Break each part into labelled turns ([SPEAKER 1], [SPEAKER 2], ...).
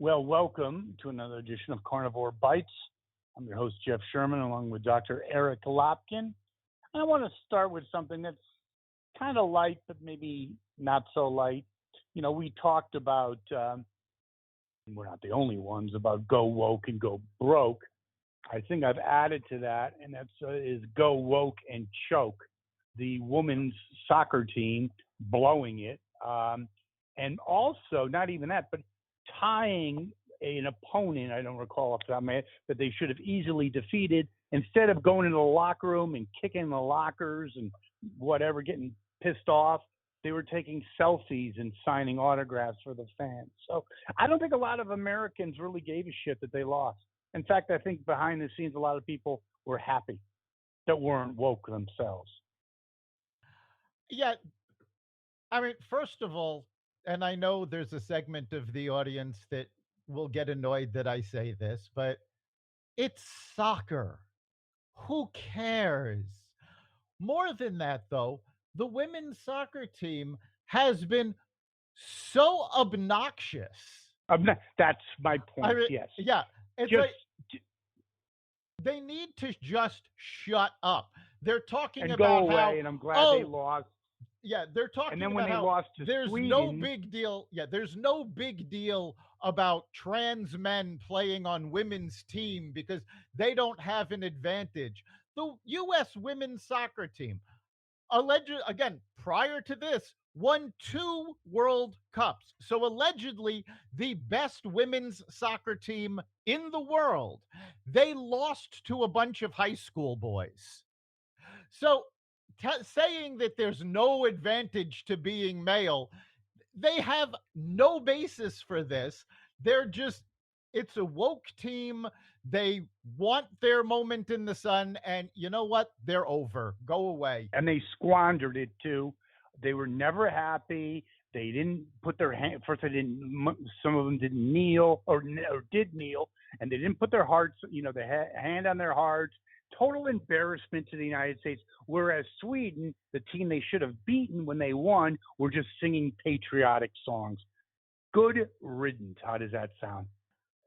[SPEAKER 1] Well, welcome to another edition of Carnivore Bites. I'm your host, Jeff Sherman, along with Dr. Eric Lopkin. And I want to start with something that's kind of light, but maybe not so light. You know, we talked about, we're not the only ones, about go woke and go broke. I think I've added to that, and that's is go woke and choke. The women's soccer team blowing it. And also, not even that, but tying an opponent, I don't recall off the top of my head, that they should have easily defeated, instead of going into the locker room and kicking the lockers and whatever, getting pissed off, they were taking selfies and signing autographs for the fans. So I don't think a lot of Americans really gave a shit that they lost. In fact, I think behind the scenes, a lot of people were happy that weren't woke themselves.
[SPEAKER 2] Yeah, I mean, first of all, and I know there's a segment of the audience that will get annoyed that I say this, but it's soccer. Who cares? More than that, though, the women's soccer team has been so obnoxious.
[SPEAKER 1] That's my
[SPEAKER 2] I
[SPEAKER 1] point,
[SPEAKER 2] mean,
[SPEAKER 1] yes.
[SPEAKER 2] yeah, it's
[SPEAKER 1] Just
[SPEAKER 2] like they need to just shut up. They're talking
[SPEAKER 1] and go
[SPEAKER 2] about
[SPEAKER 1] away,
[SPEAKER 2] how,
[SPEAKER 1] and I'm glad they
[SPEAKER 2] oh,
[SPEAKER 1] lost.
[SPEAKER 2] yeah, they're
[SPEAKER 1] And
[SPEAKER 2] talking
[SPEAKER 1] then when
[SPEAKER 2] about
[SPEAKER 1] they
[SPEAKER 2] how
[SPEAKER 1] lost to
[SPEAKER 2] there's no
[SPEAKER 1] Sweden,
[SPEAKER 2] big deal. Yeah, there's no big deal about trans men playing on women's team because they don't have an advantage. The U.S. women's soccer team, again, prior to this, won 2 World Cups. So allegedly the best women's soccer team in the world. They lost to a bunch of high school boys. So saying that there's no advantage to being male, they have no basis for this. They're just, it's a woke team. They want their moment in the sun. And you know what? They're over. Go away.
[SPEAKER 1] and they squandered it too. They were never happy. They didn't put their hand. First, they didn't. Some of them didn't kneel or did kneel, and they didn't put their hearts. You know, the hand on their hearts. Total embarrassment to the United States. Whereas Sweden, the team they should have beaten when they won, were just singing patriotic songs. Good riddance. How does that sound?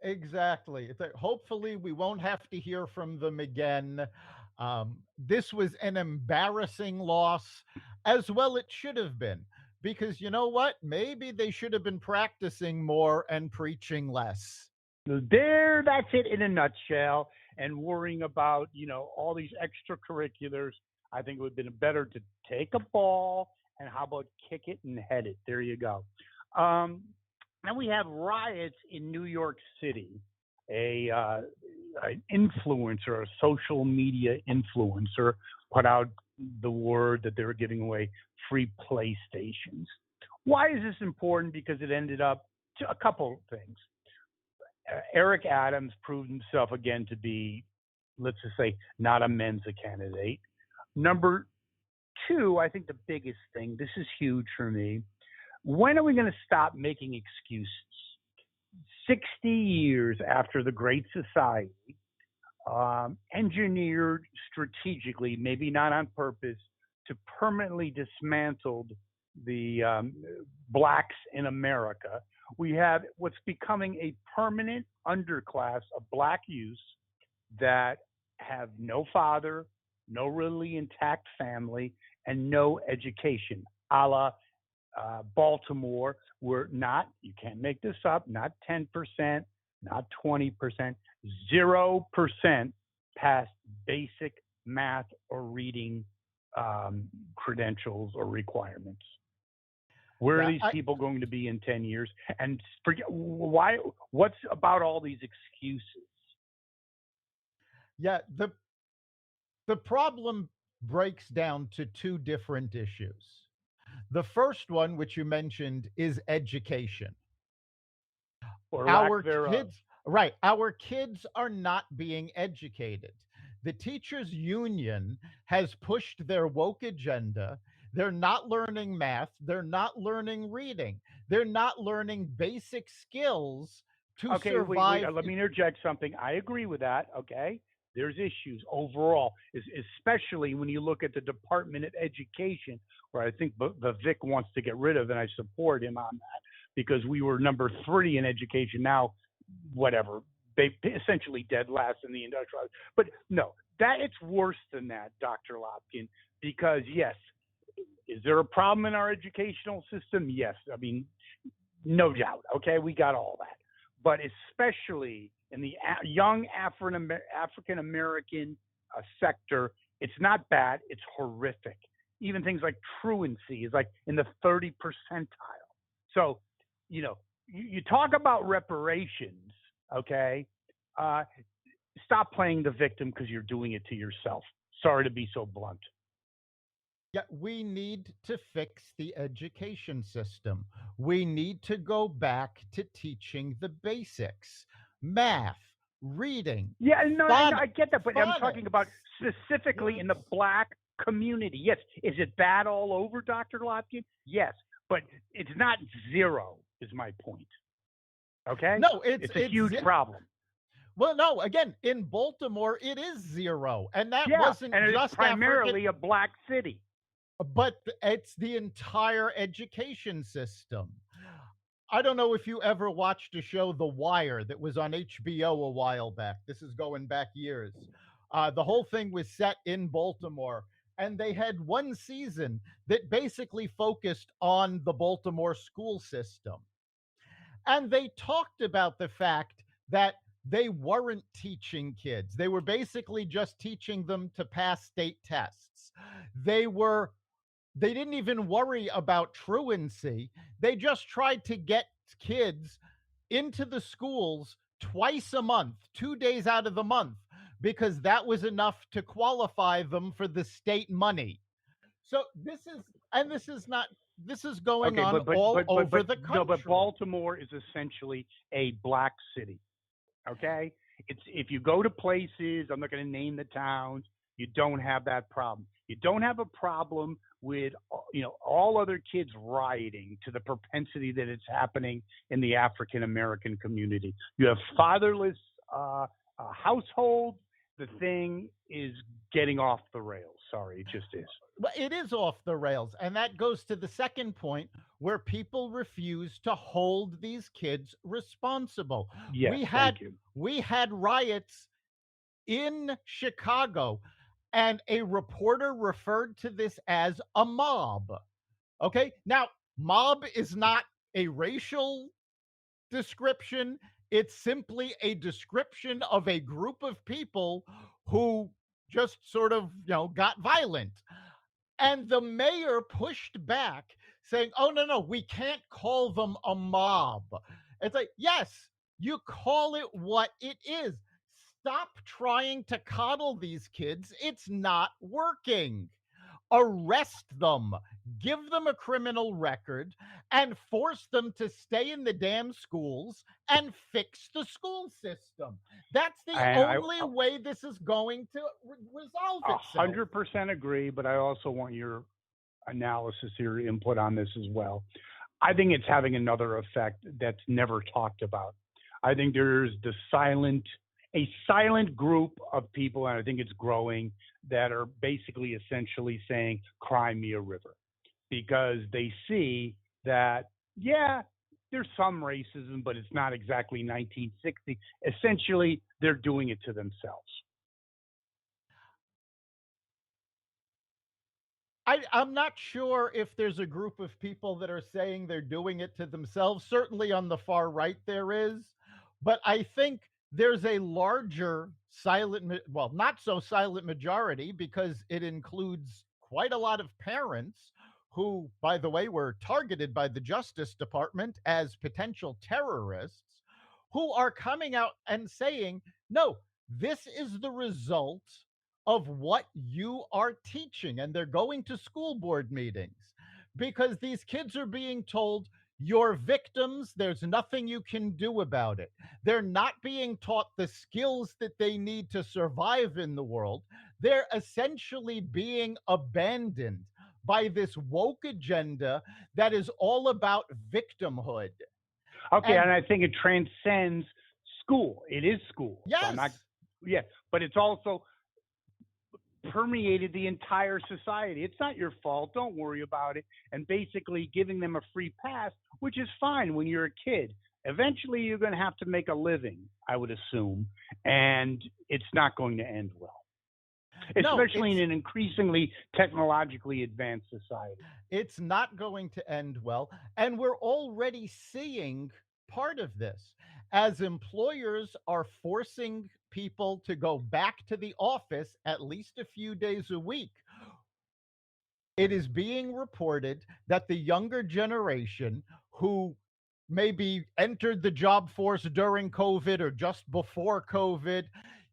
[SPEAKER 2] Exactly. It's like, hopefully, we won't have to hear from them again. This was an embarrassing loss, as well it should have been, because you know what? Maybe they should have been practicing more and preaching less.
[SPEAKER 1] That's it in a nutshell. And worrying about, all these extracurriculars, I think it would have been better to take a ball and how about kick it and head it. There you go. And we have riots in New York City. An influencer, a social media influencer, put out the word that they were giving away free PlayStations. Why is this important? Because it ended up to a couple things. Eric Adams proved himself again to be, let's just say, not a Mensa candidate. Number two, I think the biggest thing, this is huge for me, when are we going to stop making excuses? 60 years after the Great Society, engineered strategically, maybe not on purpose, to permanently dismantle the blacks in America. We have what's becoming a permanent underclass of black youths that have no father, no really intact family, and no education, a la Baltimore. We're not, you can't make this up, not 10%, not 20%, 0% past basic math or reading credentials or requirements. Where are these people going to be in 10 years? And forget why. What's about all these excuses?
[SPEAKER 2] Yeah, the problem breaks down to 2 different issues. The first one, which you mentioned, is education.
[SPEAKER 1] Or
[SPEAKER 2] Our
[SPEAKER 1] lack thereof.
[SPEAKER 2] kids, right? Our kids are not being educated. The teachers union has pushed their woke agenda. They're not learning math. They're not learning reading. They're not learning basic skills to
[SPEAKER 1] Okay,
[SPEAKER 2] survive.
[SPEAKER 1] wait. Let me interject something. I agree with that. Okay, there's issues overall, especially when you look at the Department of Education, where I think the Vic wants to get rid of, and I support him on that because we were number 3 in education. Now whatever. They essentially dead last in the industrial. But no, that it's worse than that, Dr. Lopkin, because yes, is there a problem in our educational system? Yes. I mean, no doubt. Okay, we got all that. But especially in the young African American sector, it's not bad. It's horrific. Even things like truancy is like in the 30 percentile. So, you talk about reparations, okay? Uh, Stop playing the victim because you're doing it to yourself. Sorry to be so blunt.
[SPEAKER 2] Yeah, we need to fix the education system. We need to go back to teaching the basics: math, reading,
[SPEAKER 1] Yeah, no,
[SPEAKER 2] phonics.
[SPEAKER 1] I get that, but I'm talking about specifically in the black community. Yes, is it bad all over, Dr. Lopkin? Yes, but it's not zero. Is my point. Okay,
[SPEAKER 2] No,
[SPEAKER 1] it's a huge problem.
[SPEAKER 2] well, no, again, in Baltimore, it is zero. And that
[SPEAKER 1] Yeah,
[SPEAKER 2] wasn't
[SPEAKER 1] and it's
[SPEAKER 2] just African,
[SPEAKER 1] primarily a black city.
[SPEAKER 2] but it's the entire education system. I don't know if you ever watched a show, The Wire, that was on HBO a while back. This is going back years. The whole thing was set in Baltimore, and they had one season that basically focused on the Baltimore school system. And they talked about the fact that they weren't teaching kids. They were basically just teaching them to pass state tests. They were they didn't even worry about truancy. They just tried to get kids into the schools twice a month, 2 days out of the month, because that was enough to qualify them for the state money. So this is not, this is going
[SPEAKER 1] Okay,
[SPEAKER 2] on all over the
[SPEAKER 1] no, but
[SPEAKER 2] country.
[SPEAKER 1] Baltimore is essentially a black city. Okay, it's if you go to places, I'm not going to name the towns. You don't have that problem. You don't have a problem with all other kids rioting to the propensity that it's happening in the African American community. You have fatherless households. The thing is getting off the rails. Sorry, it just is.
[SPEAKER 2] But it is off the rails. And that goes to the second point, where people refuse to hold these kids responsible.
[SPEAKER 1] Yes,
[SPEAKER 2] We had
[SPEAKER 1] thank you.
[SPEAKER 2] we had riots in Chicago, and a reporter referred to this as a mob. Okay? Now, mob is not a racial description. It's simply a description of a group of people who just sort of, got violent. And the mayor pushed back, saying, "Oh, no, no, we can't call them a mob." It's like, yes, you call it what it is. Stop trying to coddle these kids. It's not working. Arrest them, give them a criminal record, and force them to stay in the damn schools and fix the school system. That's the
[SPEAKER 1] And I
[SPEAKER 2] only way this is going to resolve itself.
[SPEAKER 1] 100% agree, but I also want your analysis, your input on this as well. I think it's having another effect that's never talked about. I think there's a silent group of people, and I think it's growing, that are basically essentially saying, cry me a river, because they see that, yeah, there's some racism, but it's not exactly 1960. Essentially, they're doing it to themselves.
[SPEAKER 2] I'm not sure if there's a group of people that are saying they're doing it to themselves. Certainly on the far right, there is. But I think there's a larger well, not so silent majority, because it includes quite a lot of parents who, by the way, were targeted by the Justice Department as potential terrorists, who are coming out and saying, no, this is the result of what you are teaching. And they're going to school board meetings because these kids are being told, you're victims. There's nothing you can do about it. They're not being taught the skills that they need to survive in the world. They're essentially being abandoned by this woke agenda that is all about victimhood.
[SPEAKER 1] Okay,
[SPEAKER 2] And
[SPEAKER 1] and I think it transcends school. It is school. So I'm
[SPEAKER 2] yes,
[SPEAKER 1] not, yeah, but it's also permeated the entire society. It's not your fault. Don't worry about it. And basically giving them a free pass, which is fine when you're a kid. Eventually, you're going to have to make a living, I would assume, and it's not going to end well,
[SPEAKER 2] No,
[SPEAKER 1] especially in an increasingly technologically advanced society.
[SPEAKER 2] it's not going to end well. And we're already seeing part of this as employers are forcing people to go back to the office at least a few days a week. It is being reported that the younger generation who maybe entered the job force during COVID or just before COVID,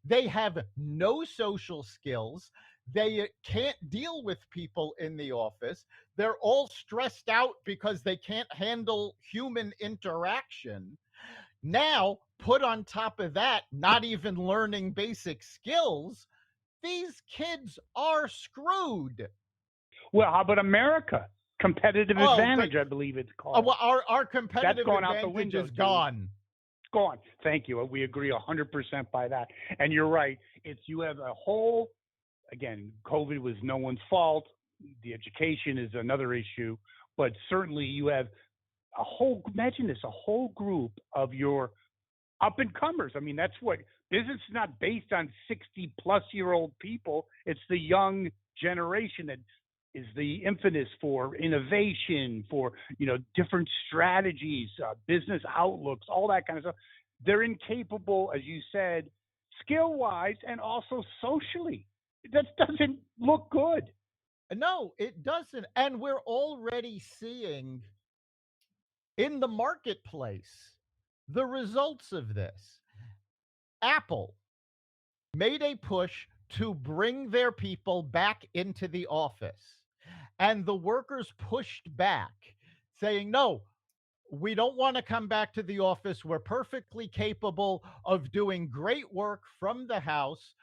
[SPEAKER 2] they have no social skills. They can't deal with people in the office. They're all stressed out because they can't handle human interaction. Now, put on top of that, not even learning basic skills, these kids are screwed.
[SPEAKER 1] Well, how about America? Competitive
[SPEAKER 2] Oh, the,
[SPEAKER 1] advantage, I believe it's called.
[SPEAKER 2] well, our
[SPEAKER 1] That's
[SPEAKER 2] competitive
[SPEAKER 1] gone out the
[SPEAKER 2] advantage
[SPEAKER 1] window,
[SPEAKER 2] is
[SPEAKER 1] dude.
[SPEAKER 2] gone.
[SPEAKER 1] Gone. Thank you. We agree 100% by that. And you're right. It's you have a whole, again, COVID was no one's fault. The education is another issue, but certainly you have a whole, imagine this, a whole group of your up and comers. I mean, that's what business is not based on 60-plus-year-old people. It's the young generation that is the impetus for innovation, for different strategies, business outlooks, all that kind of stuff. They're incapable, as you said, skill wise and also socially. That doesn't look good.
[SPEAKER 2] No, it doesn't. And we're already seeing in the marketplace the results of this. Apple made a push to bring their people back into the office, and the workers pushed back, saying, no, we don't want to come back to the office. We're perfectly capable of doing great work from the house.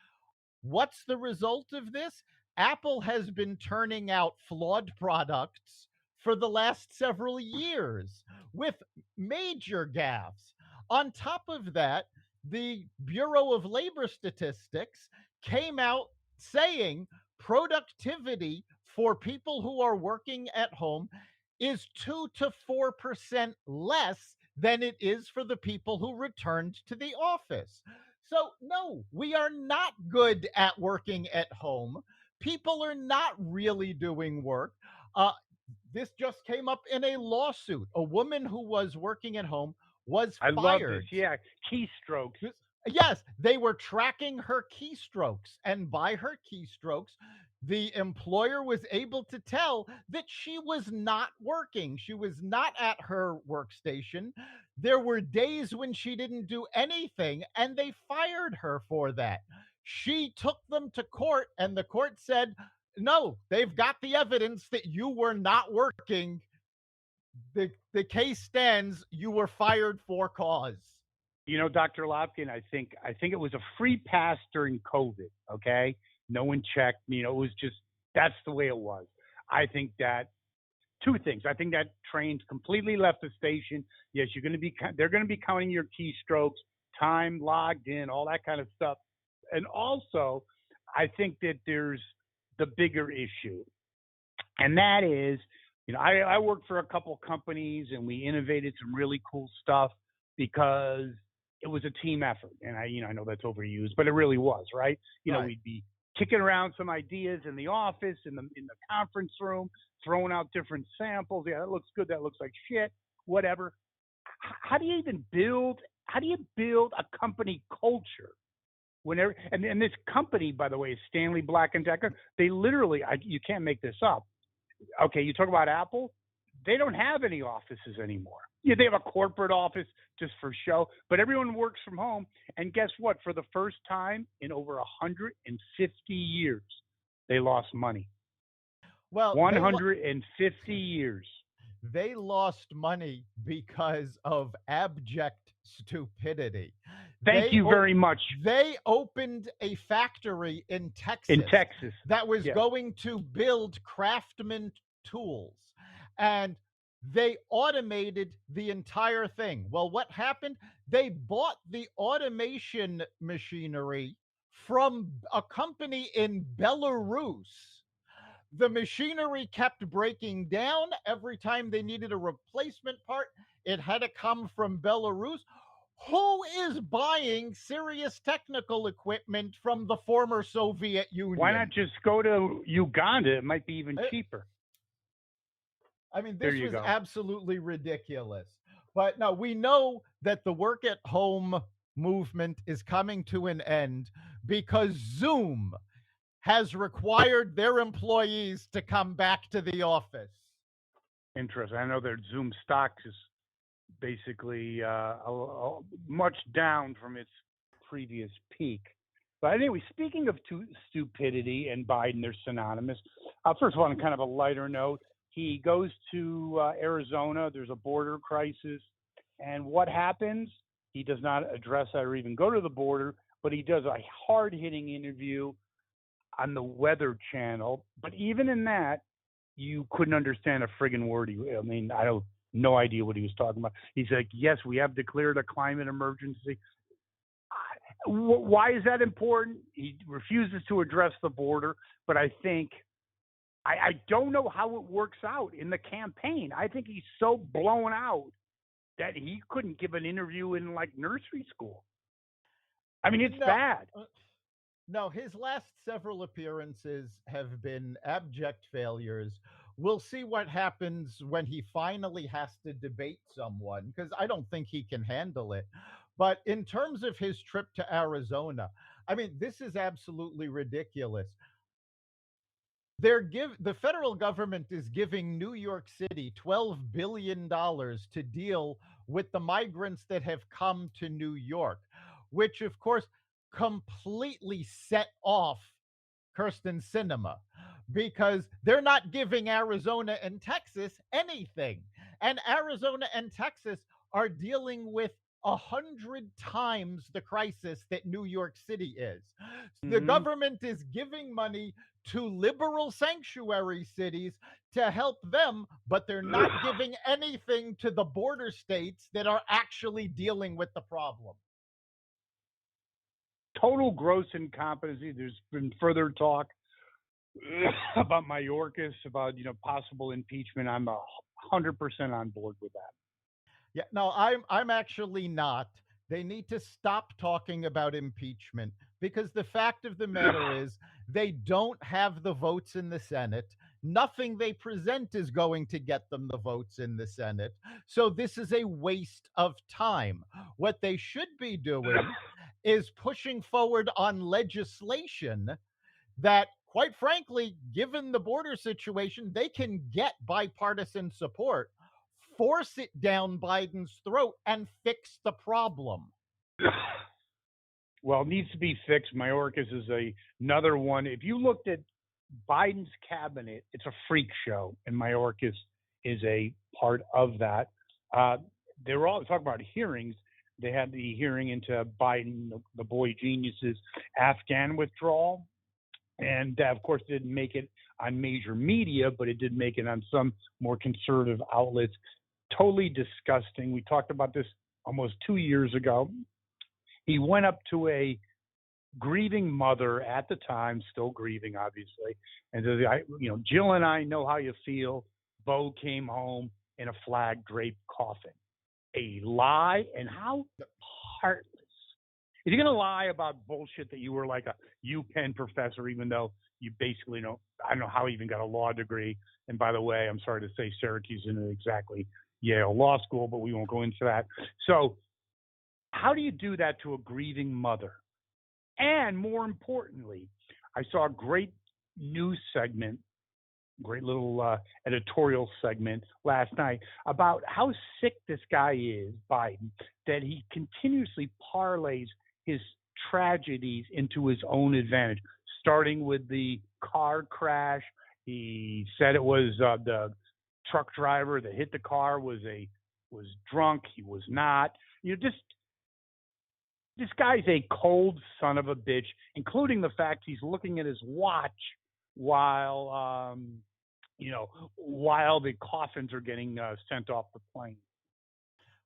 [SPEAKER 2] What's the result of this? Apple has been turning out flawed products for the last several years with major gaffes. On top of that, the Bureau of Labor Statistics came out saying productivity for people who are working at home is 2 to 4% less than it is for the people who returned to the office. So, no, we are not good at working at home. People are not really doing work. Uh, this just came up in a lawsuit. A woman who was working at home was
[SPEAKER 1] I love this.
[SPEAKER 2] fired.
[SPEAKER 1] Yeah, keystrokes.
[SPEAKER 2] Yes, they were tracking her keystrokes. And by her keystrokes, the employer was able to tell that she was not working. She was not at her workstation. There were days when she didn't do anything, and they fired her for that. She took them to court, and the court said, no, they've got the evidence that you were not working. The case stands. You were fired for cause.
[SPEAKER 1] Dr. Lopkin, I think it was a free pass during COVID. Okay, no one checked. It was just that's the way it was. I think that two things. I think that train's completely left the station. Yes, they're going to be counting your keystrokes, time logged in, all that kind of stuff. And also, I think that there's the bigger issue, and that is, I worked for a couple companies and we innovated some really cool stuff because it was a team effort. And I know that's overused, but it really was, right?
[SPEAKER 2] Right.
[SPEAKER 1] We'd be kicking around some ideas in the office, in the conference room, throwing out different samples. Yeah, that looks good. That looks like shit. Whatever. How do you even build? How do you build a company culture? Whenever and this company, by the way, is Stanley Black and Decker. They literally, you can't make this up. Okay, you talk about Apple. They don't have any offices anymore. Yeah, they have a corporate office just for show, but everyone works from home. And guess what? For the first time in over 150 years, they lost money.
[SPEAKER 2] Well,
[SPEAKER 1] 150 years.
[SPEAKER 2] they lost money because of abject stupidity.
[SPEAKER 1] Thank you very much.
[SPEAKER 2] They opened a factory in Texas, that was
[SPEAKER 1] Yeah.
[SPEAKER 2] going to build craftsman tools, and they automated the entire thing. Well, what happened? They bought the automation machinery from a company in Belarus. The machinery kept breaking down every time they needed a replacement part. It had to come from Belarus. Who is buying serious technical equipment from the former Soviet
[SPEAKER 1] Why not
[SPEAKER 2] Union?
[SPEAKER 1] just go to Uganda? It might be even
[SPEAKER 2] Uh,
[SPEAKER 1] cheaper.
[SPEAKER 2] I mean,
[SPEAKER 1] There
[SPEAKER 2] this
[SPEAKER 1] you
[SPEAKER 2] was
[SPEAKER 1] go.
[SPEAKER 2] absolutely ridiculous. But no, we know that the work at home movement is coming to an end because Zoom has required their employees to come back to the office.
[SPEAKER 1] Interesting. I know that Zoom stock is basically much down from its previous peak. But anyway, speaking of stupidity and Biden, they're synonymous. First of all, on kind of a lighter note, he goes to Arizona. There's a border crisis. And what happens? He does not address that or even go to the border, but he does a hard hitting interview on the Weather Channel. But even in that, you couldn't understand a friggin' word. I mean, I have no idea what he was talking about. He's like, yes, we have declared a climate emergency. Why is that important? He refuses to address the border, but I think I don't know how it works out in the campaign. I think he's so blown out that he couldn't give an interview in like nursery school. I mean, it's
[SPEAKER 2] No,
[SPEAKER 1] bad.
[SPEAKER 2] no, his last several appearances have been abject failures. We'll see what happens when he finally has to debate someone, because I don't think he can handle it. But in terms of his trip to Arizona, I mean, this is absolutely ridiculous. The federal government is giving New York City $12 billion to deal with the migrants that have come to New York, which of course completely set off Kirsten Cinema, because they're not giving Arizona and Texas anything. And Arizona and Texas are dealing with 100 times the crisis that New York City is. The
[SPEAKER 1] Mm-hmm.
[SPEAKER 2] government is giving money to liberal sanctuary cities to help them, but they're not giving anything to the border states that are actually dealing with the problem.
[SPEAKER 1] Total gross incompetency. There's been further talk about Mayorkas, about possible impeachment. I'm 100% on board with that.
[SPEAKER 2] Yeah, no, I'm actually not. They need to stop talking about impeachment, because the fact of the matter is they don't have the votes in the Senate. Nothing they present is going to get them the votes in the Senate. So this is a waste of time. What they should be doing is pushing forward on legislation that, quite frankly, given the border situation, they can get bipartisan support, force it down Biden's throat, and fix the problem.
[SPEAKER 1] Well, it needs to be fixed. Mayorkas is another one. If you looked at Biden's cabinet, it's a freak show, and Mayorkas is a part of that. Uh, they were all talking about hearings. They had the hearing into Biden, the boy genius's Afghan withdrawal, and that, of course, didn't make it on major media, but it did make it on some more conservative outlets. Totally disgusting. We talked about this almost 2 years ago. He went up to a grieving mother at the time, still grieving, obviously, and says, Jill and I know how you feel. Bo came home in a flag draped coffin. A lie, and how heartless. If you're going to lie about bullshit that you were like a UPenn professor, even though you basically know, I don't know how he even got a law degree. And by the way, I'm sorry to say Syracuse isn't exactly Yale Law School, but we won't go into that. So how do you do that to a grieving mother? And more importantly, I saw a great news segment, great little editorial segment last night about how sick this guy is, Biden, that he continuously parlays his tragedies into his own advantage, starting with the car crash. He said it was the truck driver that hit the car was drunk. He was not. Just this guy's a cold son of a bitch, including the fact he's looking at his watch while while the coffins are getting sent off the plane.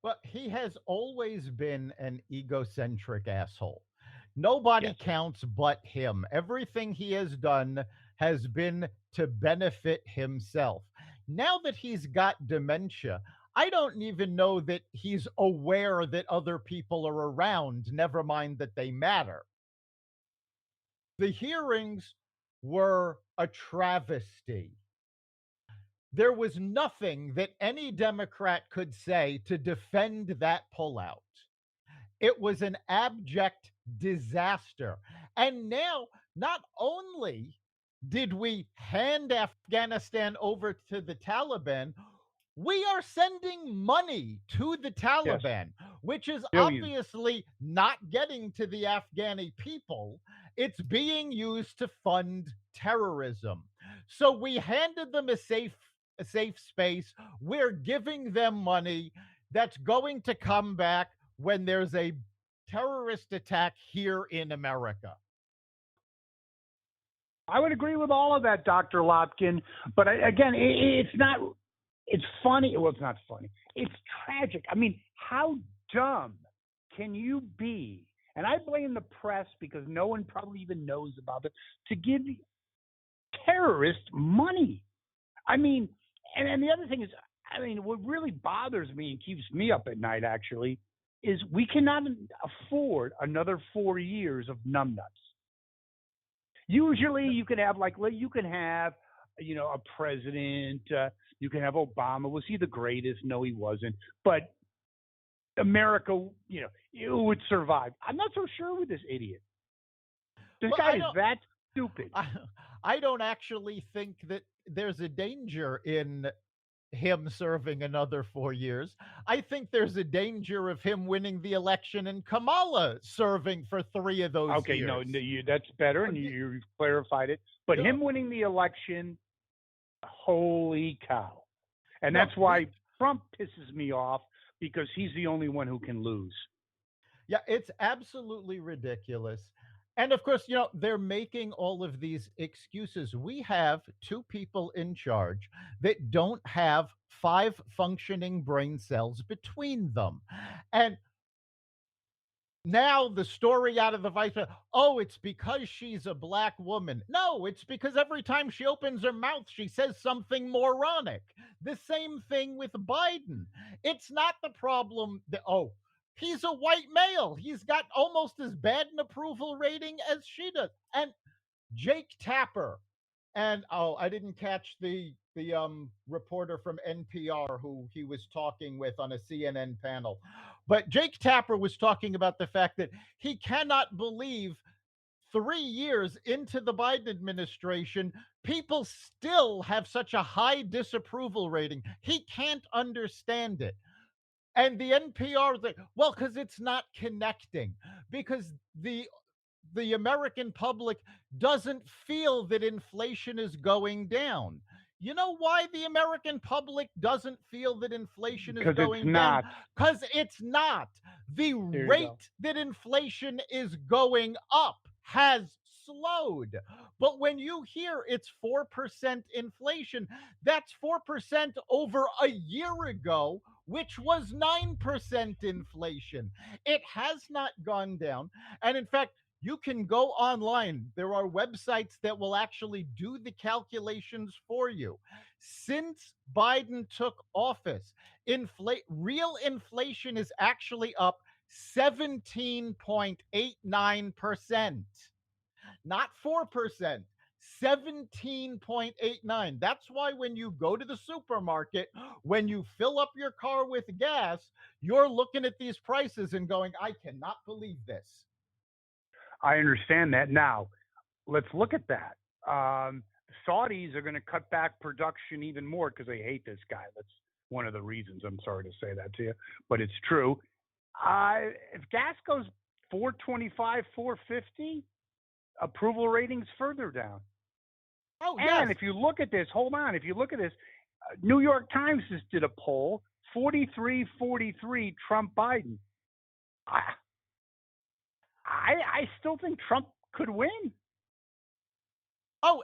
[SPEAKER 2] Well, he has always been an egocentric asshole. Nobody
[SPEAKER 1] Yes.
[SPEAKER 2] counts but him. Everything he has done has been to benefit himself. Now that he's got dementia, I don't even know that he's aware that other people are around, never mind that they matter. The hearings were a travesty. There was nothing that any Democrat could say to defend that pullout. It was an abject disaster. And now, not only did we hand Afghanistan over to the Taliban, we are sending money to the
[SPEAKER 1] Yes,
[SPEAKER 2] Taliban, which is
[SPEAKER 1] billions.
[SPEAKER 2] obviously not getting to the Afghani people. It's being used to fund terrorism. So we handed them a safe space. We're giving them money that's going to come back when there's a terrorist attack here in America.
[SPEAKER 1] I would agree with all of that, Dr. Lopkin. But again, it's not. It's funny. Well, it's not funny. It's tragic. I mean, how dumb can you be? And I blame the press because no one probably even knows about it to give terrorists money. I mean, and the other thing is, I mean, what really bothers me and keeps me up at night actually is we cannot afford another 4 years of numbnuts. Usually, you can have a president. You can have Obama. Was he the greatest? No, he wasn't. But America, it would survive. I'm not so sure with this idiot. This
[SPEAKER 2] Well,
[SPEAKER 1] guy is that stupid.
[SPEAKER 2] I don't actually think that there's a danger in him serving another 4 years. I think there's a danger of him winning the election and Kamala serving for 3 of those
[SPEAKER 1] Okay,
[SPEAKER 2] years.
[SPEAKER 1] no, that's better, and you've clarified it. But
[SPEAKER 2] Yeah.
[SPEAKER 1] him winning the election, holy cow! And
[SPEAKER 2] No,
[SPEAKER 1] that's why Trump pisses me off because he's the only one who can lose.
[SPEAKER 2] Yeah, it's absolutely ridiculous. And of course, they're making all of these excuses. We have two people in charge that don't have five functioning brain cells between them. And now the story out of the vice, oh, it's because she's a black woman. No, it's because every time she opens her mouth, she says something moronic. The same thing with Biden. It's not the problem that, oh, he's a white male. He's got almost as bad an approval rating as she does. And Jake Tapper, and oh, I didn't catch the reporter from NPR who he was talking with on a CNN panel. But Jake Tapper was talking about the fact that he cannot believe 3 years into the Biden administration, people still have such a high disapproval rating. He can't understand it. And the NPR is like, well, because it's not connecting, because the American public doesn't feel that inflation is going down. You know why the American public doesn't feel that inflation is
[SPEAKER 1] Because it's
[SPEAKER 2] going down?
[SPEAKER 1] not.
[SPEAKER 2] Because it's not. The
[SPEAKER 1] There you go.
[SPEAKER 2] rate that inflation is going up has slowed. But when you hear it's 4% inflation, that's 4% over a year ago, which was 9% inflation. It has not gone down. And in fact, you can go online. There are websites that will actually do the calculations for you. Since Biden took office, real inflation is actually up 17.89%, not 4%. 17.89. That's why when you go to the supermarket, when you fill up your car with gas, you're looking at these prices and going, I cannot believe this.
[SPEAKER 1] I understand that. Now, let's look at that. Saudis are going to cut back production even more because they hate this guy. That's one of the reasons. I'm sorry to say that to you, but it's true. If gas goes 425, 450, approval ratings further down.
[SPEAKER 2] Oh,
[SPEAKER 1] And
[SPEAKER 2] yes.
[SPEAKER 1] if you look at this, hold on. If you look at this, New York Times just did a poll 43-43 Trump Biden. I still think Trump could win.
[SPEAKER 2] Oh,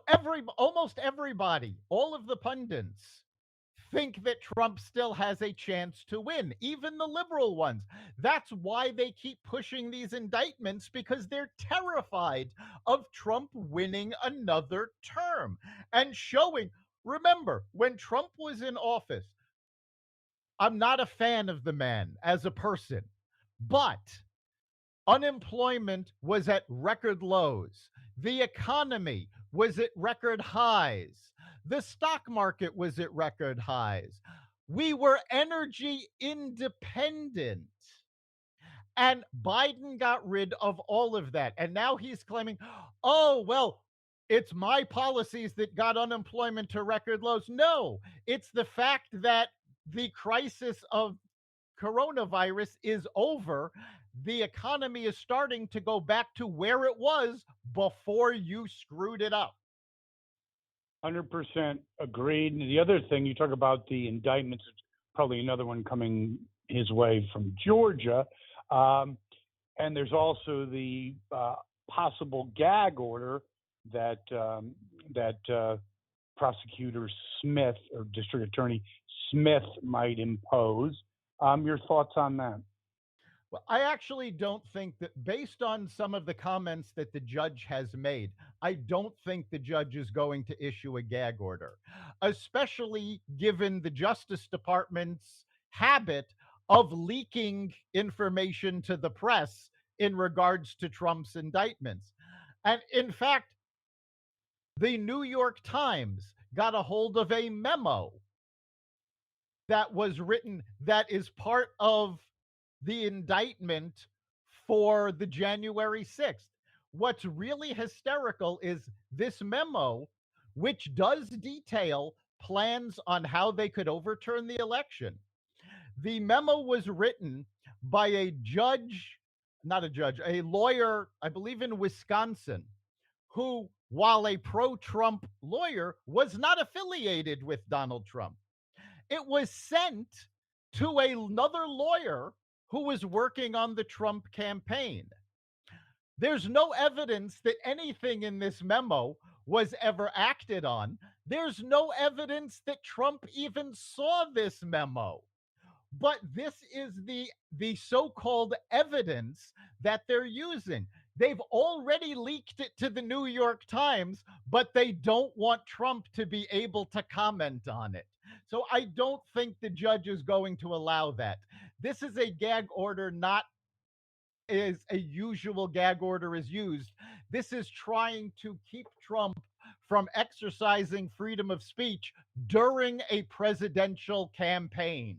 [SPEAKER 2] almost everybody, all of the pundits think that Trump still has a chance to win, even the liberal ones. That's why they keep pushing these indictments, because they're terrified of Trump winning another term and showing. Remember, when Trump was in office, I'm not a fan of the man as a person, but unemployment was at record lows. The economy was at record highs. The stock market was at record highs. We were energy independent. And Biden got rid of all of that. And now he's claiming, oh, well, it's my policies that got unemployment to record lows. No, it's the fact that the crisis of coronavirus is over. The economy is starting to go back to where it was before you screwed it up.
[SPEAKER 1] 100% agreed. And the other thing, you talk about the indictments, probably another one coming his way from Georgia. And there's also the possible gag order that prosecutor Smith or District Attorney Smith might impose. Your thoughts on that?
[SPEAKER 2] Well, I actually don't think that, based on some of the comments that the judge has made, I don't think the judge is going to issue a gag order, especially given the Justice Department's habit of leaking information to the press in regards to Trump's indictments. And in fact, the New York Times got a hold of a memo that was written that is part of the indictment for the January 6th. What's really hysterical is this memo, which does detail plans on how they could overturn the election. The memo was written by a judge, not a judge, a lawyer, I believe in Wisconsin, who, while a pro Trump lawyer, was not affiliated with Donald Trump. It was sent to another lawyer who was working on the Trump campaign. There's no evidence that anything in this memo was ever acted on. There's no evidence that Trump even saw this memo. But this is the so-called evidence that they're using. They've already leaked it to the New York Times, but they don't want Trump to be able to comment on it. So I don't think the judge is going to allow that. This is a gag order, not as a usual gag order is used. This is trying to keep Trump from exercising freedom of speech during a presidential campaign.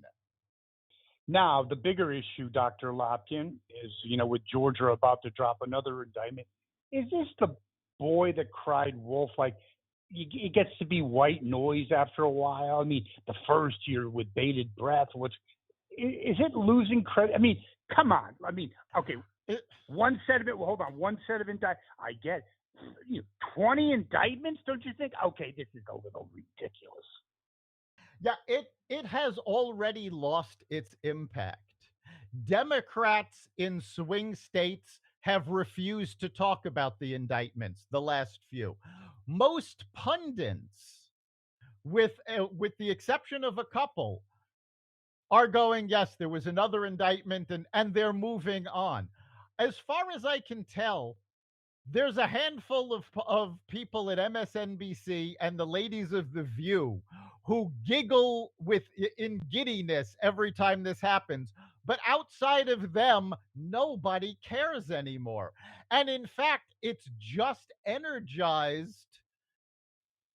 [SPEAKER 1] Now, the bigger issue, Dr. Lopkin, is, with Georgia about to drop another indictment, is this the boy that cried wolf? Like, it gets to be white noise after a while. I mean, the first year with bated breath, is it losing credit? I mean, come on. I mean, okay, one set of it, well, hold on, one set of indictments, I get 20 indictments, don't you think? Okay, this is a little ridiculous.
[SPEAKER 2] Yeah, it has already lost its impact. Democrats in swing states have refused to talk about the indictments, the last few. Most pundits, with the exception of a couple, are going, yes, there was another indictment, and they're moving on. As far as I can tell, there's a handful of people at MSNBC and the ladies of The View who giggle in giddiness every time this happens. But outside of them, nobody cares anymore. And in fact, it's just energized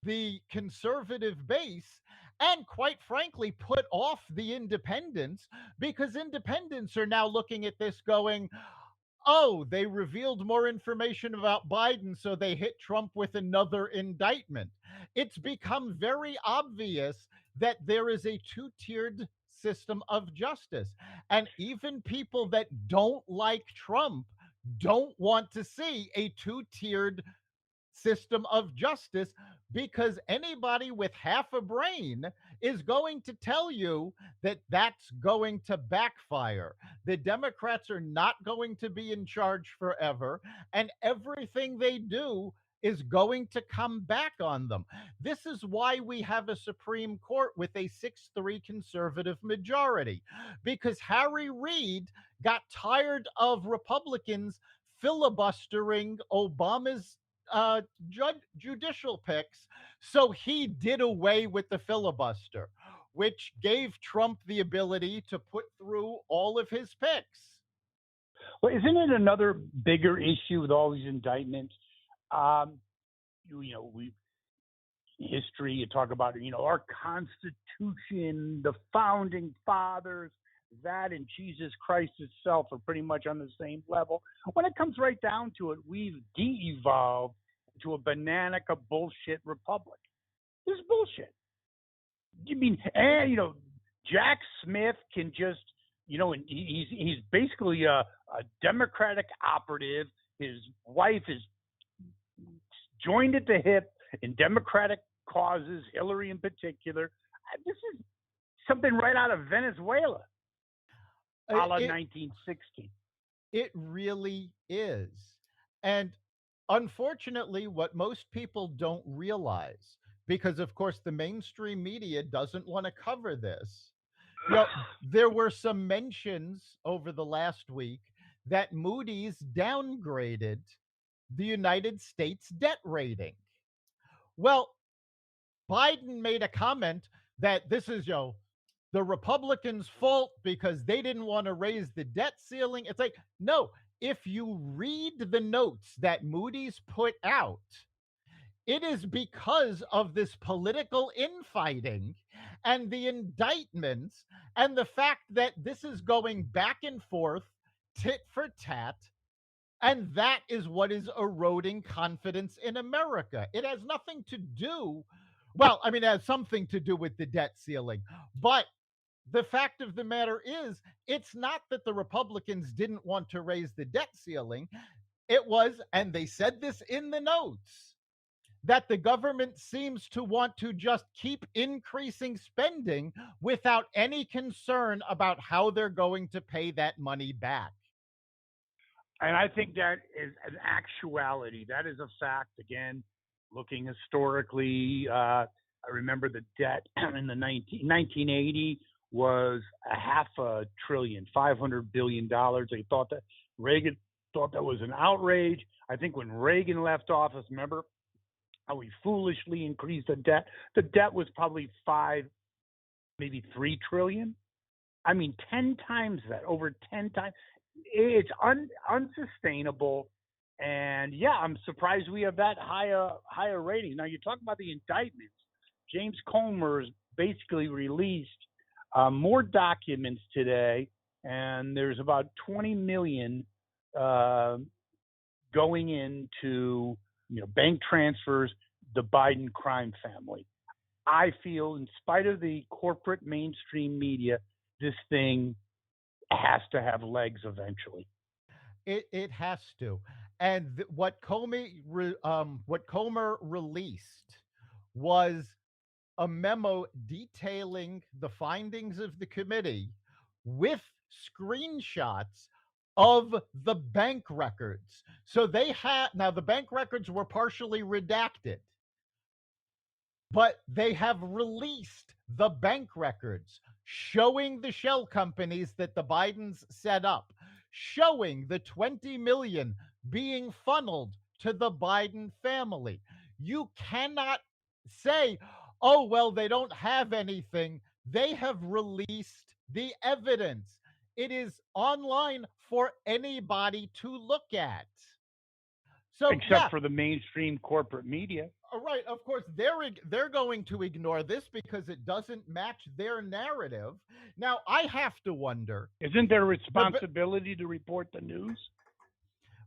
[SPEAKER 2] the conservative base and, quite frankly, put off the independents, because independents are now looking at this going, oh, they revealed more information about Biden, so they hit Trump with another indictment. It's become very obvious that there is a two-tiered system of justice. And even people that don't like Trump don't want to see a two-tiered system of justice, because anybody with half a brain is going to tell you that that's going to backfire. The Democrats are not going to be in charge forever, and everything they do is going to come back on them. This is why we have a Supreme Court with a 6-3 conservative majority, because Harry Reid got tired of Republicans filibustering Obama's judicial picks, so he did away with the filibuster. which gave Trump the ability to put through all of his picks.
[SPEAKER 1] Well, isn't it another bigger issue with all these indictments? Um, we history. You talk about our Constitution, the founding fathers. That and Jesus Christ itself are pretty much on the same level. When it comes right down to it, we've de-evolved to a banana bullshit republic. This is bullshit. You mean, Jack Smith can just, and he's basically a Democratic operative. His wife is joined at the hip in Democratic causes, Hillary in particular. This is something right out of Venezuela, a la 1960.
[SPEAKER 2] It really is. And unfortunately, what most people don't realize, because of course the mainstream media doesn't want to cover this, there were some mentions over the last week that Moody's downgraded the United States debt rating. Well, Biden made a comment that this is, the Republicans' fault because they didn't want to raise the debt ceiling. It's like, no, if you read the notes that Moody's put out, it is because of this political infighting and the indictments and the fact that this is going back and forth, tit for tat. And that is what is eroding confidence in America. It has nothing to do, well, I mean, it has something to do with the debt ceiling. But the fact of the matter is, it's not that the Republicans didn't want to raise the debt ceiling. It was, and they said this in the notes, that the government seems to want to just keep increasing spending without any concern about how they're going to pay that money back.
[SPEAKER 1] And I think that is an actuality. That is a fact. Again, looking historically, I remember the debt in the 1980 was $500 billion, $500 billion. They thought that Reagan thought that was an outrage. I think when Reagan left office, remember how he foolishly increased the debt? The debt was probably maybe $3 trillion. I mean, 10 times that, over 10 times. It's unsustainable. And yeah, I'm surprised we have that higher rating. Now, you talk about the indictments. James Comer has basically released more documents today, and there's about 20 million going into bank transfers, the Biden crime family. I feel, in spite of the corporate mainstream media, this thing has to have legs eventually.
[SPEAKER 2] It has to. And what Comer released was a memo detailing the findings of the committee with screenshots of the bank records. So they had, now the bank records were partially redacted, but they have released the bank records showing the shell companies that the Bidens set up, showing the 20 million being funneled to the Biden family. You cannot say, oh, well, they don't have anything. They have released the evidence. It is online for anybody to look at. So,
[SPEAKER 1] except for the mainstream corporate media.
[SPEAKER 2] Right, of course, they're going to ignore this because it doesn't match their narrative. Now, I have to wonder,
[SPEAKER 1] isn't there a responsibility to report the news?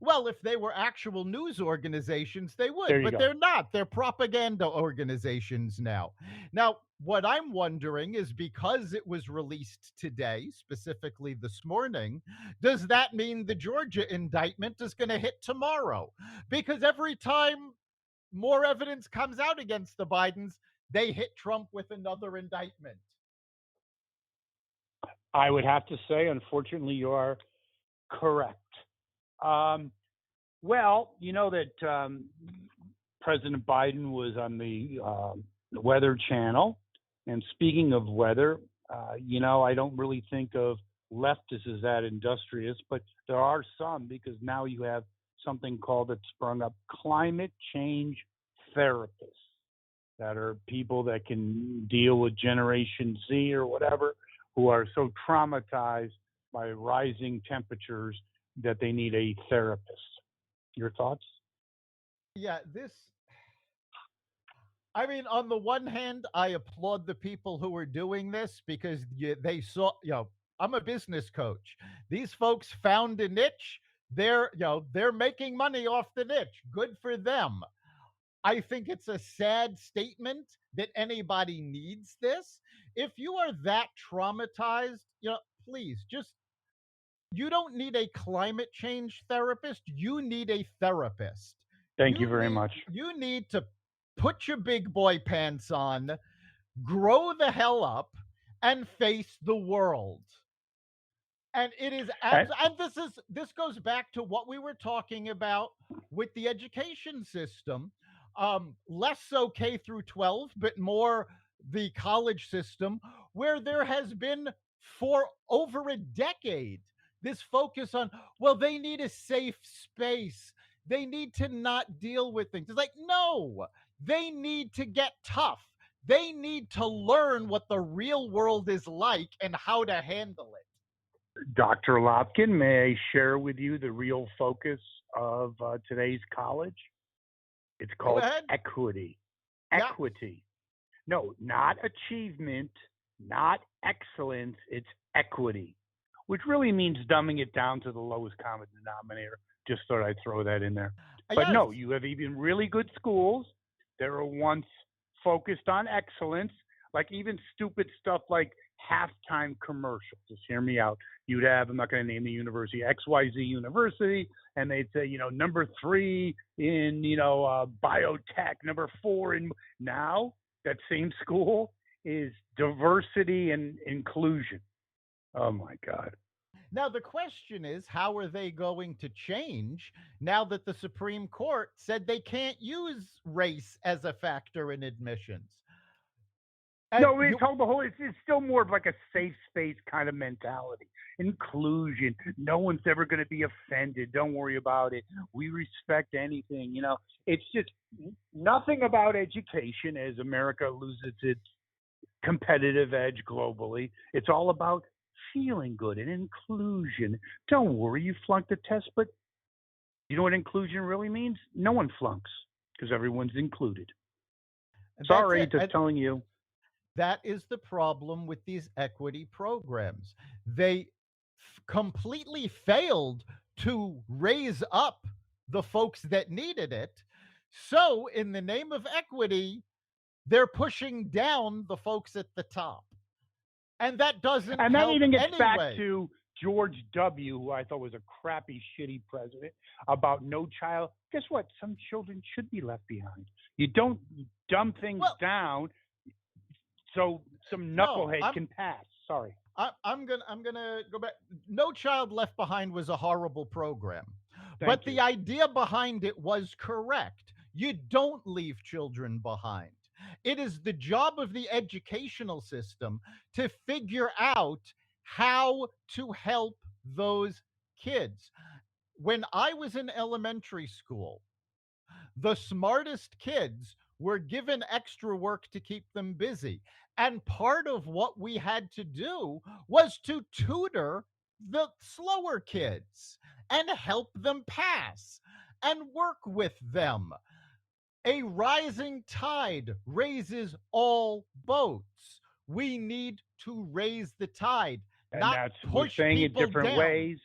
[SPEAKER 2] Well, if they were actual news organizations, they would, but they're not. They're propaganda organizations now. Now, what I'm wondering is, because it was released today, specifically this morning, does that mean the Georgia indictment is going to hit tomorrow? Because every time more evidence comes out against the Bidens, they hit Trump with another indictment.
[SPEAKER 1] I would have to say, unfortunately, you are correct. Well, you know that President Biden was on the Weather Channel. And speaking of weather, I don't really think of leftists as that industrious, but there are some, because now you have something called, that sprung up, climate change therapists. that are people that can deal with Generation Z or whatever, who are so traumatized by rising temperatures that they need a therapist. Your thoughts?
[SPEAKER 2] Yeah, I mean, on the one hand, I applaud the people who are doing this because they saw, I'm a business coach. These folks found a niche. They're making money off the niche. Good for them. I think it's a sad statement that anybody needs this. If you are that traumatized, please just, you don't need a climate change therapist. You need a therapist.
[SPEAKER 1] Thank you very much.
[SPEAKER 2] You need to put your big boy pants on, grow the hell up, and face the world. And it is
[SPEAKER 1] And,
[SPEAKER 2] and this goes back to what we were talking about with the education system. Less so K through 12, but more the college system, where there has been for over a decade this focus on, well, they need a safe space. They need to not deal with things. It's like, no, they need to get tough. They need to learn what the real world is like and how to handle it.
[SPEAKER 1] Dr. Lopkin, may I share with you the real focus of today's college? It's
[SPEAKER 2] Go
[SPEAKER 1] called
[SPEAKER 2] ahead.
[SPEAKER 1] equity.
[SPEAKER 2] Yeah.
[SPEAKER 1] Equity. No, not achievement, not excellence. It's equity, which really means dumbing it down to the lowest common denominator. Just thought I'd throw that in there. But
[SPEAKER 2] Yes.
[SPEAKER 1] no, you have even really good schools that were once focused on excellence, like even stupid stuff like halftime commercials. Just hear me out. You'd have, I'm not going to name the university, XYZ University, and they'd say, number 3 in, biotech, number 4 in. Now, that same school is diversity and inclusion. Oh, my God.
[SPEAKER 2] Now, the question is, how are they going to change now that the Supreme Court said they can't use race as a factor in admissions? And
[SPEAKER 1] No, it's all the whole. It's still more of like a safe space kind of mentality. Inclusion. No one's ever going to be offended. Don't worry about it. We respect anything. It's just nothing about education as America loses its competitive edge globally. It's all about feeling good and inclusion. Don't worry, you flunked the test, but you know what inclusion really means? No one flunks because everyone's included. Sorry, just telling you.
[SPEAKER 2] That is the problem with these equity programs. They completely failed to raise up the folks that needed it. So, in the name of equity, they're pushing down the folks at the top. And that doesn't
[SPEAKER 1] And that
[SPEAKER 2] help
[SPEAKER 1] even gets
[SPEAKER 2] anyway.
[SPEAKER 1] back to George W., who I thought was a crappy, shitty president, about no child. Guess what? Some children should be left behind. You don't dumb things down so some knucklehead can pass. Sorry.
[SPEAKER 2] I'm gonna go back. No Child Left Behind was a horrible program,
[SPEAKER 1] Thank you.
[SPEAKER 2] the idea behind it was correct. You don't leave children behind. It is the job of the educational system to figure out how to help those kids. When I was in elementary school, the smartest kids were given extra work to keep them busy. And part of what we had to do was to tutor the slower kids and help them pass and work with them. A rising tide raises all boats. We need to raise the tide,
[SPEAKER 1] And
[SPEAKER 2] not
[SPEAKER 1] that's we're
[SPEAKER 2] push
[SPEAKER 1] saying it
[SPEAKER 2] people
[SPEAKER 1] different
[SPEAKER 2] down.
[SPEAKER 1] ways.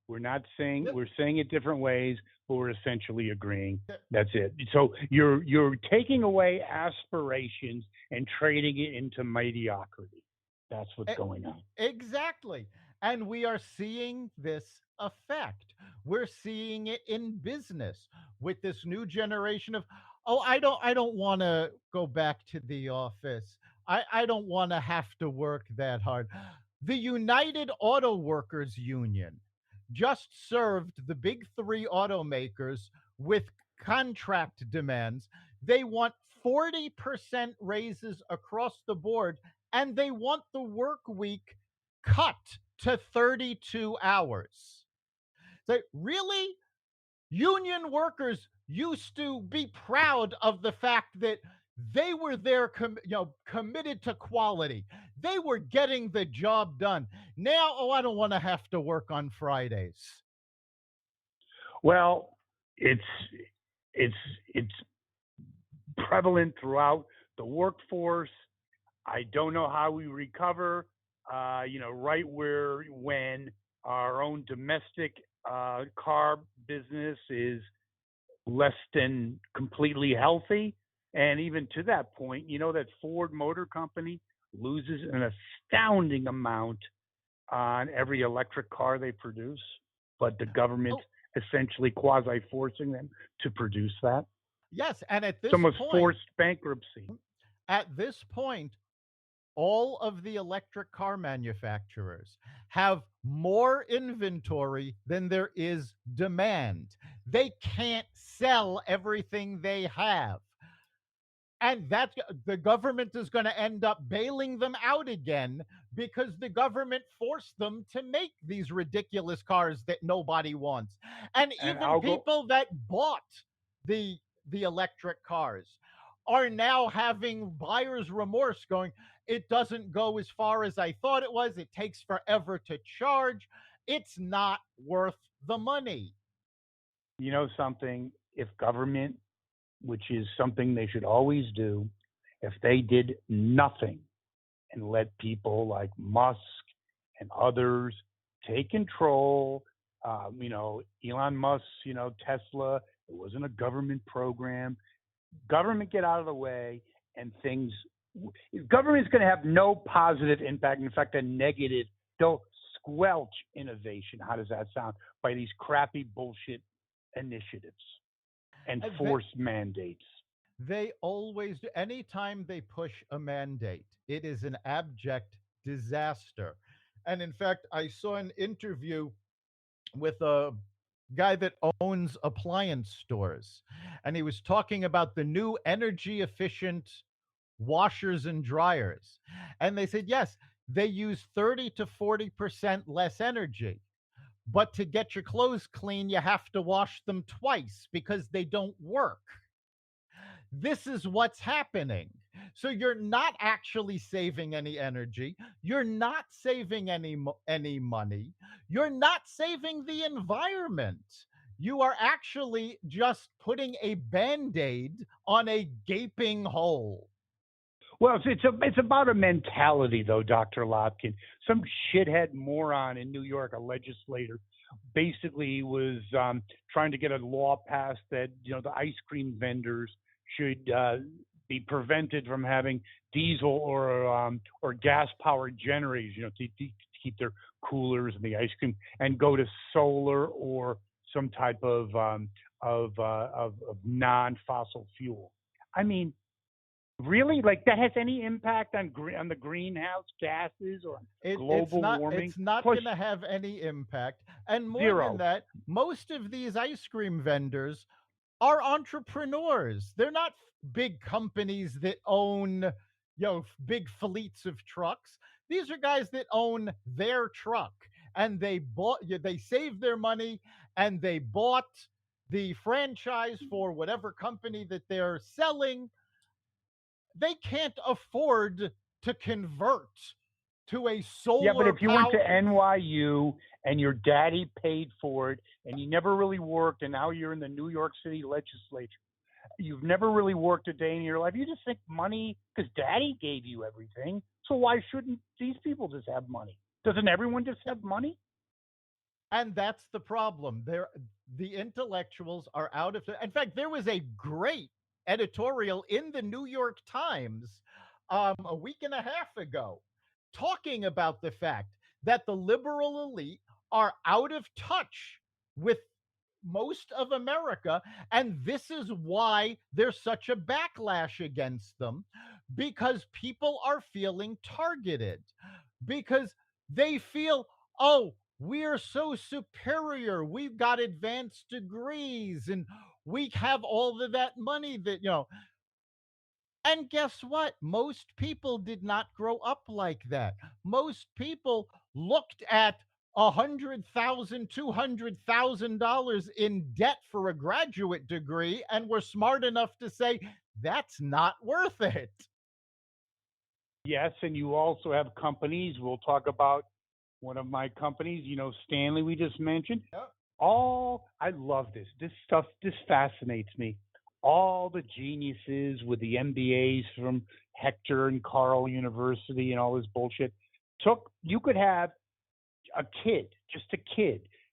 [SPEAKER 1] We're not saying we're saying it different ways, but we're essentially agreeing. That's it. So you're taking away aspirations and trading it into mediocrity. That's what's going on.
[SPEAKER 2] Exactly. And we are seeing this effect. We're seeing it in business with this new generation of, oh, I don't want to go back to the office. I don't want to have to work that hard. The United Auto Workers Union just served the big 3 automakers with contract demands. They want 40% raises across the board, and they want the work week cut to 32 hours. So, really? Union workers used to be proud of the fact that They were there, committed to quality. They were getting the job done. Now, oh, I don't want to have to work on Fridays.
[SPEAKER 1] Well, it's it's it's prevalent throughout the workforce. I don't know how we recover. Right where when our own domestic car business is less than completely healthy, and even to that point, that Ford Motor Company loses an astounding amount on every electric car they produce, but the government
[SPEAKER 2] Oh,
[SPEAKER 1] essentially quasi forcing them to produce that.
[SPEAKER 2] yes, and
[SPEAKER 1] It's almost forced bankruptcy.
[SPEAKER 2] at this point, all of the electric car manufacturers have more inventory than there is demand. They can't sell everything they have. And that the government is going to end up bailing them out again because the government forced them to make these ridiculous cars that nobody wants. And
[SPEAKER 1] And
[SPEAKER 2] even
[SPEAKER 1] I'll go,
[SPEAKER 2] people that bought the the electric cars are now having buyer's remorse, going, it doesn't go as far as I thought it was, it takes forever to charge, it's not worth the money.
[SPEAKER 1] something, if government, which is something they should always do, if they did nothing and let people like Musk and others take control. Elon Musk, Tesla, it wasn't a government program. Government get out of the way, and things. Government's going to have no positive impact. In fact, a negative. They'll squelch innovation. How does that sound? By these crappy bullshit initiatives and
[SPEAKER 2] They,
[SPEAKER 1] forced mandates.
[SPEAKER 2] They always do. Anytime they push a mandate, it is an abject disaster. And in fact, I saw an interview with a guy that owns appliance stores, and he was talking about the new energy efficient washers and dryers. And they said, yes, they use 30 to 40% less energy. But to get your clothes clean, you have to wash them twice because they don't work. This is what's happening. So you're not actually saving any energy. You're not saving any money. You're not saving the environment. You are actually just putting a band-aid on a gaping hole.
[SPEAKER 1] Well, it's about a mentality, though, Dr. Lopkin. Some shithead moron in New York, a legislator, basically was trying to get a law passed that the ice cream vendors should be prevented from having diesel or gas powered generators, to keep their coolers and the ice cream, and go to solar or some type of non fossil fuel. I mean, really, like that has any impact on the greenhouse gases or
[SPEAKER 2] It's
[SPEAKER 1] global
[SPEAKER 2] not
[SPEAKER 1] warming?
[SPEAKER 2] it's not
[SPEAKER 1] Plus
[SPEAKER 2] going to have any impact. And more than
[SPEAKER 1] zero.
[SPEAKER 2] that, most of these ice cream vendors are entrepreneurs. They're not big companies that own, big fleets of trucks. These are guys that own their truck, and they saved their money and they bought the franchise for whatever company that they're selling. They can't afford to convert to a
[SPEAKER 1] Yeah, but
[SPEAKER 2] solar
[SPEAKER 1] if you went to
[SPEAKER 2] power.
[SPEAKER 1] NYU and your daddy paid for it and you never really worked, and now you're in the New York City legislature, you've never really worked a day in your life. You just think money because daddy gave you everything. So why shouldn't these people just have money? Doesn't everyone just have money?
[SPEAKER 2] And that's the problem. The intellectuals are out of. In fact, there was a great editorial in the New York Times a week and a half ago talking about the fact that the liberal elite are out of touch with most of America. And this is why there's such a backlash against them, because people are feeling targeted, because they feel, oh, we're so superior. We've got advanced degrees and we have all of that money that, and guess what? Most people did not grow up like that. Most people looked at $100,000, $200,000 in debt for a graduate degree and were smart enough to say, That's not worth it.
[SPEAKER 1] Yes, and you also have companies. We'll talk about one of my companies, Stanley, we just mentioned.
[SPEAKER 2] Yep.
[SPEAKER 1] I love this. This stuff, this fascinates me. All the geniuses with the MBAs from Hector and Carl University and all this bullshit you could have a kid,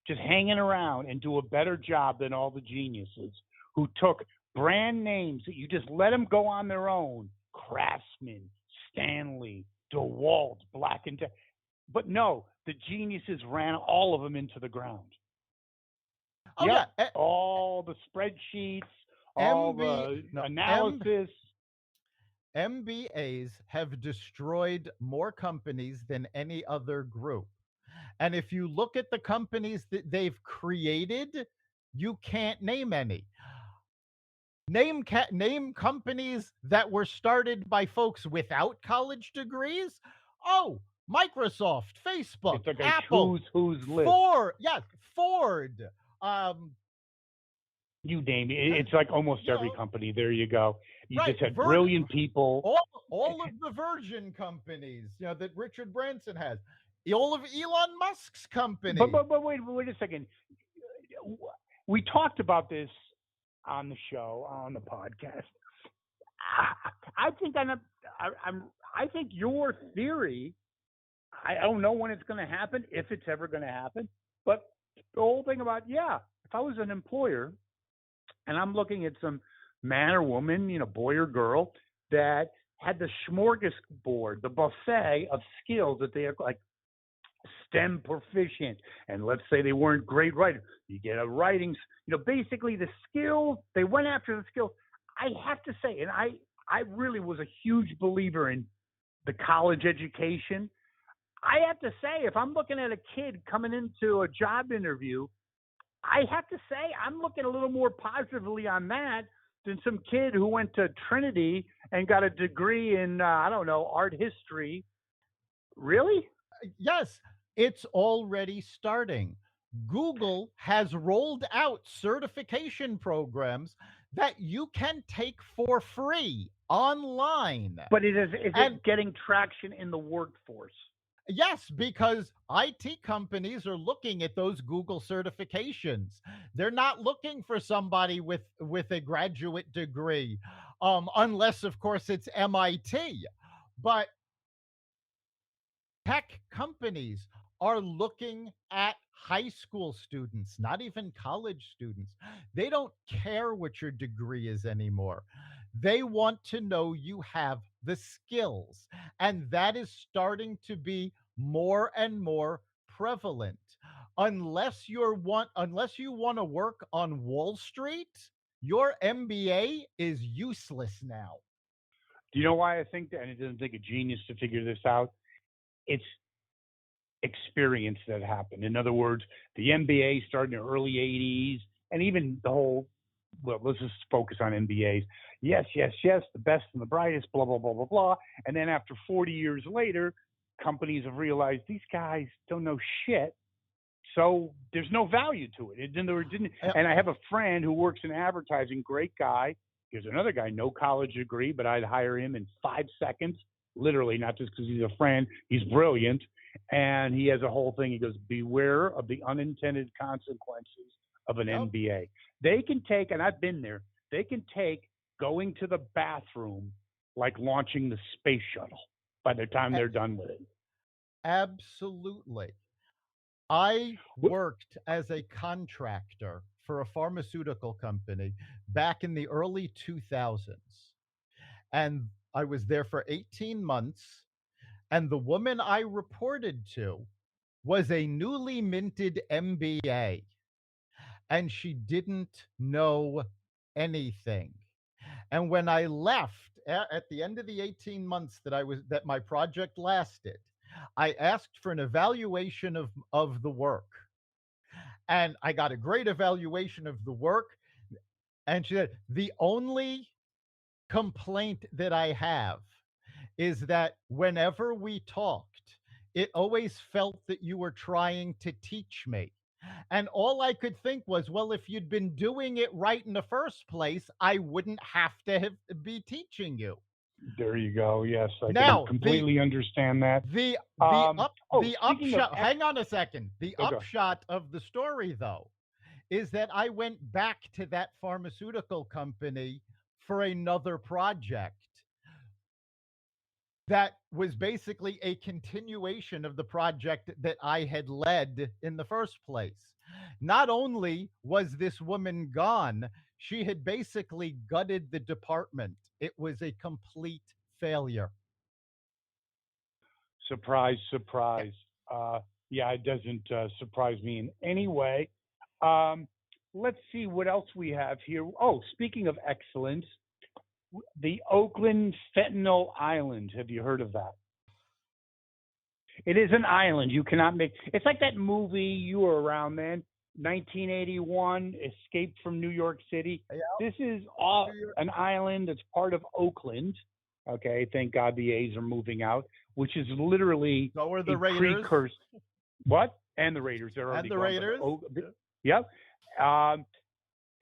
[SPEAKER 1] just hanging around and do a better job than all the geniuses who took brand names that you just let them go on their own. Craftsman, Stanley, DeWalt, Black and Decker. But no, the geniuses ran all of them into the ground.
[SPEAKER 2] Oh
[SPEAKER 1] Yep,
[SPEAKER 2] yeah,
[SPEAKER 1] all the spreadsheets, all
[SPEAKER 2] MB
[SPEAKER 1] the
[SPEAKER 2] no
[SPEAKER 1] analysis.
[SPEAKER 2] MBAs have destroyed more companies than any other group. And if you look at the companies that they've created, you can't name any. Name companies that were started by folks without college degrees. Oh, Microsoft, Facebook,
[SPEAKER 1] It's like a
[SPEAKER 2] Apple,
[SPEAKER 1] who's list.
[SPEAKER 2] Ford. Yeah, Ford. Um,
[SPEAKER 1] You name it. It's like almost
[SPEAKER 2] you
[SPEAKER 1] every
[SPEAKER 2] know,
[SPEAKER 1] company. There you go. You
[SPEAKER 2] right?
[SPEAKER 1] just had brilliant people.
[SPEAKER 2] All of the Virgin companies, that Richard Branson has, all of Elon Musk's
[SPEAKER 1] But
[SPEAKER 2] company.
[SPEAKER 1] but but wait a second. We talked about this on the show on the podcast. I think I think your theory. I don't know when it's going to happen, if it's ever going to happen. But the whole thing about if I was an employer and I'm looking at some man or woman, boy or girl that had the smorgasbord, the buffet of skills that they are like STEM proficient, and let's say they weren't great writers, you get a writing, basically the skills they went after the skills. I have to say, and I really was a huge believer in the college education. I have to say, if I'm looking at a kid coming into a job interview, I have to say I'm looking a little more positively on that than some kid who went to Trinity and got a degree in I don't know, art history. Really?
[SPEAKER 2] Yes, it's already starting. Google has rolled out certification programs that you can take for free online.
[SPEAKER 1] But is
[SPEAKER 2] And
[SPEAKER 1] it getting traction in the workforce?
[SPEAKER 2] yes, because IT companies are looking at those Google certifications. They're not looking for somebody with a graduate degree, unless, of course, it's MIT. But tech companies are looking at high school students, not even college students. They don't care what your degree is anymore. They want to know you have the skills. And that is starting to be more and more prevalent. Unless you want to work on Wall Street, your MBA is useless now.
[SPEAKER 1] Do you know why I think that? And it doesn't take a genius to figure this out. It's experience that happened. In other words, the NBA started in the early 80s, and even the whole, well, let's just focus on NBAs. Yes, yes, yes, the best and the brightest, blah, blah, blah, blah, blah. And then after 40 years later, companies have realized these guys don't know shit. So there's no value to it.
[SPEAKER 2] Uh,
[SPEAKER 1] And I have a friend who works in advertising, great guy. Here's another guy, no college degree, but I'd hire him in 5 seconds, literally, not just because he's a friend. He's brilliant. And he has a whole thing. He goes, beware of the unintended consequences of an
[SPEAKER 2] Yep.
[SPEAKER 1] MBA. They can take, and I've been there, they can take going to the bathroom like launching the space shuttle by the time
[SPEAKER 2] a-
[SPEAKER 1] they're done with it.
[SPEAKER 2] Absolutely. I worked as a contractor for a pharmaceutical company back in the early 2000s. And I was there for 18 months. And the woman I reported to was a newly minted MBA, and she didn't know anything. And when I left at the end of the 18 months that my project lasted, I asked for an evaluation of the work. And I got a great evaluation of the work. And she said, the only complaint that I have is that whenever we talked, it always felt that you were trying to teach me. And all I could think was, well, if you'd been doing it right in the first place, I wouldn't have to be teaching you.
[SPEAKER 1] There you go. Yes, I can
[SPEAKER 2] Now,
[SPEAKER 1] completely understand that. Oh,
[SPEAKER 2] the
[SPEAKER 1] speaking of
[SPEAKER 2] upshot, hang on a second. The
[SPEAKER 1] oh, go.
[SPEAKER 2] upshot of the story though is that I went back to that pharmaceutical company for another project that was basically a continuation of the project that I had led in the first place. Not only was this woman gone, she had basically gutted the department. It was a complete failure.
[SPEAKER 1] Surprise,
[SPEAKER 2] Yeah.
[SPEAKER 1] surprise. Yeah, it doesn't surprise me in any way. Um, let's see what else we have here. Oh, speaking of excellence, the Oakland Fentanyl Island. Have you heard of that? It is an island. You cannot make. It's like that movie you were around then, 1981, Escape from New York City. This is all an island that's part of Oakland. Okay, thank God the A's are moving out, which is literally
[SPEAKER 2] So are
[SPEAKER 1] a
[SPEAKER 2] the Raiders.
[SPEAKER 1] precursor. What? And the Raiders, they're
[SPEAKER 2] And
[SPEAKER 1] already
[SPEAKER 2] the
[SPEAKER 1] gone. But
[SPEAKER 2] Raiders.
[SPEAKER 1] yep. Um,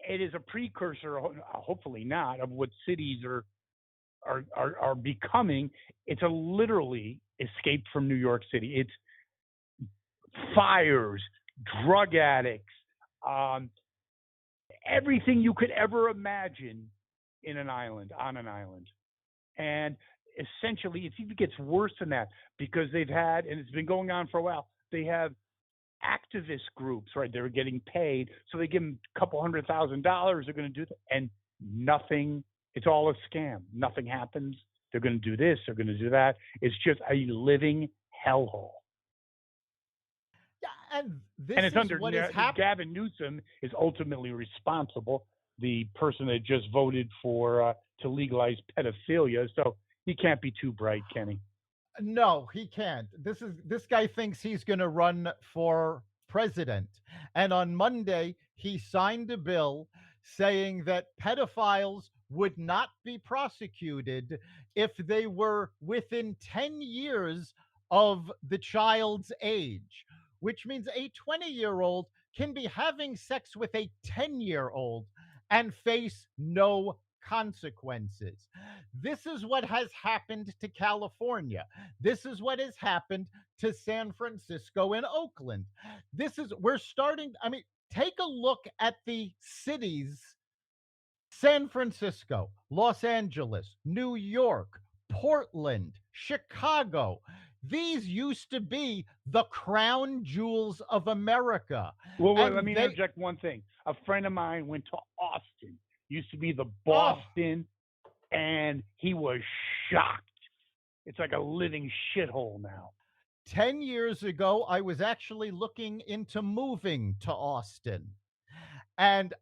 [SPEAKER 1] it is a precursor, hopefully not, of what cities are becoming. It's a literally escape from New York City. It's fires, drug addicts, um, everything you could ever imagine in an island, on an island. And essentially, it even gets worse than that because they've had, and it's been going on for a while, they have activist groups, right? They're getting paid. So they give them a couple $100,000. They're going to do that. And nothing, it's all a scam. Nothing happens. They're going to do this. They're going to do that. It's just a living hellhole.
[SPEAKER 2] Yeah, and
[SPEAKER 1] And
[SPEAKER 2] this
[SPEAKER 1] it's
[SPEAKER 2] is
[SPEAKER 1] under
[SPEAKER 2] what is happening.
[SPEAKER 1] Gavin Newsom is ultimately responsible, the person that just voted for to legalize pedophilia. So he can't be too bright, can he?
[SPEAKER 2] No, he can't. This guy thinks he's going to run for president. And on Monday, he signed a bill saying that pedophiles would not be prosecuted if they were within 10 years of the child's age, which means a 20-year-old can be having sex with a 10-year-old and face no consequences. This is what has happened to California. This is what has happened to San Francisco and Oakland. We're starting, I mean, take a look at the cities: San Francisco, Los Angeles, New York, Portland, Chicago. These used to be the crown jewels of America.
[SPEAKER 1] Well, wait, let
[SPEAKER 2] And
[SPEAKER 1] me
[SPEAKER 2] they,
[SPEAKER 1] interject one thing. A friend of mine went to Austin, used to be the
[SPEAKER 2] oh,
[SPEAKER 1] Boston, and he was shocked. It's like a living shithole now.
[SPEAKER 2] 10 years ago, I was actually looking into moving to Austin. And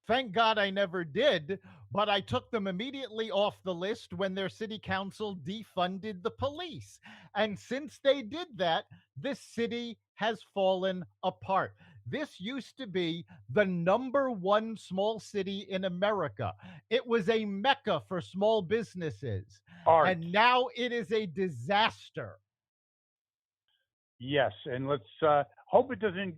[SPEAKER 2] thank God I never did, but I took them immediately off the list when their city council defunded the police. And since they did that, this city has fallen apart. This used to be the number one small city in America. It was a mecca for small businesses.
[SPEAKER 1] Art,
[SPEAKER 2] And now it is a disaster.
[SPEAKER 1] yes, and let's hope it doesn't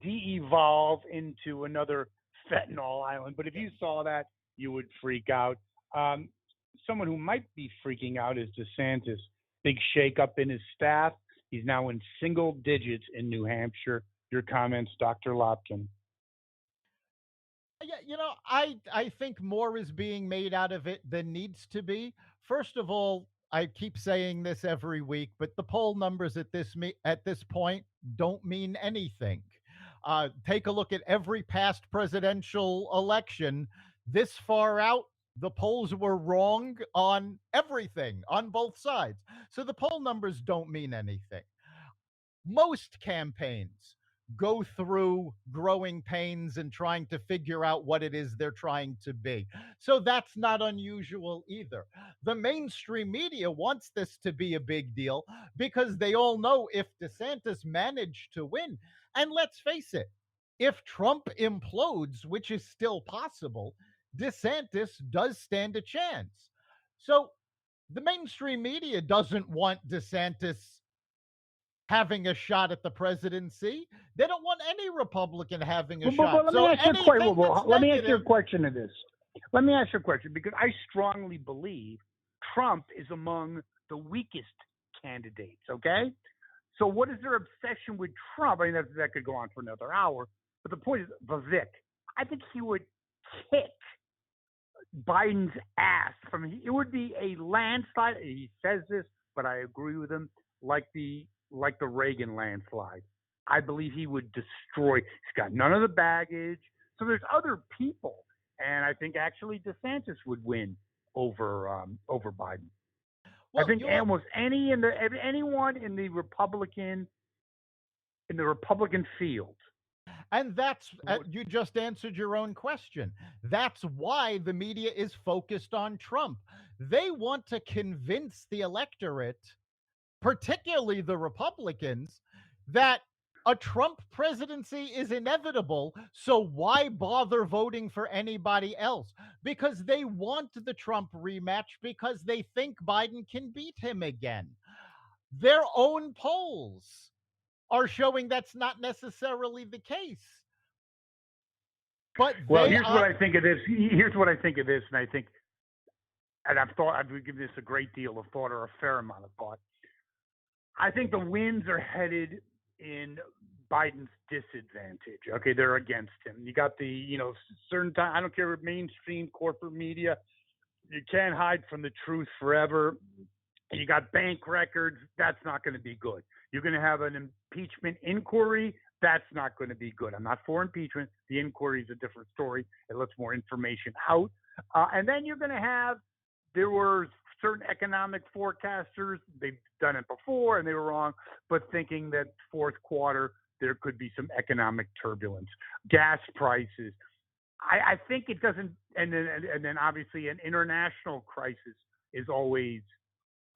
[SPEAKER 1] de-evolve into another fentanyl island. But if you saw that, you would freak out. Um, Someone who might be freaking out is DeSantis. Big shakeup in his staff. He's now in single digits in New Hampshire. Your comments, Dr. Lopkin.
[SPEAKER 2] Yeah, I think more is being made out of it than needs to be. First of all, I keep saying this every week, but the poll numbers at this point don't mean anything. Take a look at every past presidential election. This far out, the polls were wrong on everything on both sides. So the poll numbers don't mean anything. Most campaigns go through growing pains and trying to figure out what it is they're trying to be. So that's not unusual either. The mainstream media wants this to be a big deal because they all know if DeSantis managed to win, and let's face it, if Trump implodes, which is still possible, DeSantis does stand a chance. So the mainstream media doesn't want DeSantis having a shot at the presidency. They don't want any Republican having a
[SPEAKER 1] But
[SPEAKER 2] shot.
[SPEAKER 1] let me
[SPEAKER 2] So
[SPEAKER 1] ask you a question.
[SPEAKER 2] anything that's
[SPEAKER 1] Let me ask you a
[SPEAKER 2] negative,
[SPEAKER 1] question to this. Let me ask you a question because I strongly believe Trump is among the weakest candidates. Okay, so what is their obsession with Trump? I mean, that could go on for another hour. But the point is, Vivek, I think he would kick Biden's ass from. It would be a landslide. He says this, but I agree with him. Like the Reagan landslide, I believe he would destroy. He's got none of the baggage. So there's other people, and I think actually DeSantis would win over Biden. I
[SPEAKER 2] well,
[SPEAKER 1] think almost anyone in the Republican field.
[SPEAKER 2] and that's you just answered your own question. That's why the media is focused on Trump. They want to convince the electorate, particularly the Republicans, that a Trump presidency is inevitable. So why bother voting for anybody else? Because they want the Trump rematch because they think Biden can beat him again. Their own polls are showing that's not necessarily the case. But
[SPEAKER 1] Well,
[SPEAKER 2] they
[SPEAKER 1] here's what
[SPEAKER 2] are.
[SPEAKER 1] I think of this. Here's what I think of this, and I think, and I've given this a great deal of thought or a fair amount of thought. I think the winds are headed in Biden's disadvantage. Okay, they're against him. You got the, certain time. I don't care what mainstream corporate media. You can't hide from the truth forever. You got bank records. That's not going to be good. You're going to have an impeachment inquiry. That's not going to be good. I'm not for impeachment. The inquiry is a different story. It lets more information out. And then you're going to have, there were certain economic forecasters, they've done it before and they were wrong, but thinking that fourth quarter there could be some economic turbulence, gas prices. I think it doesn't, and then obviously an international crisis is always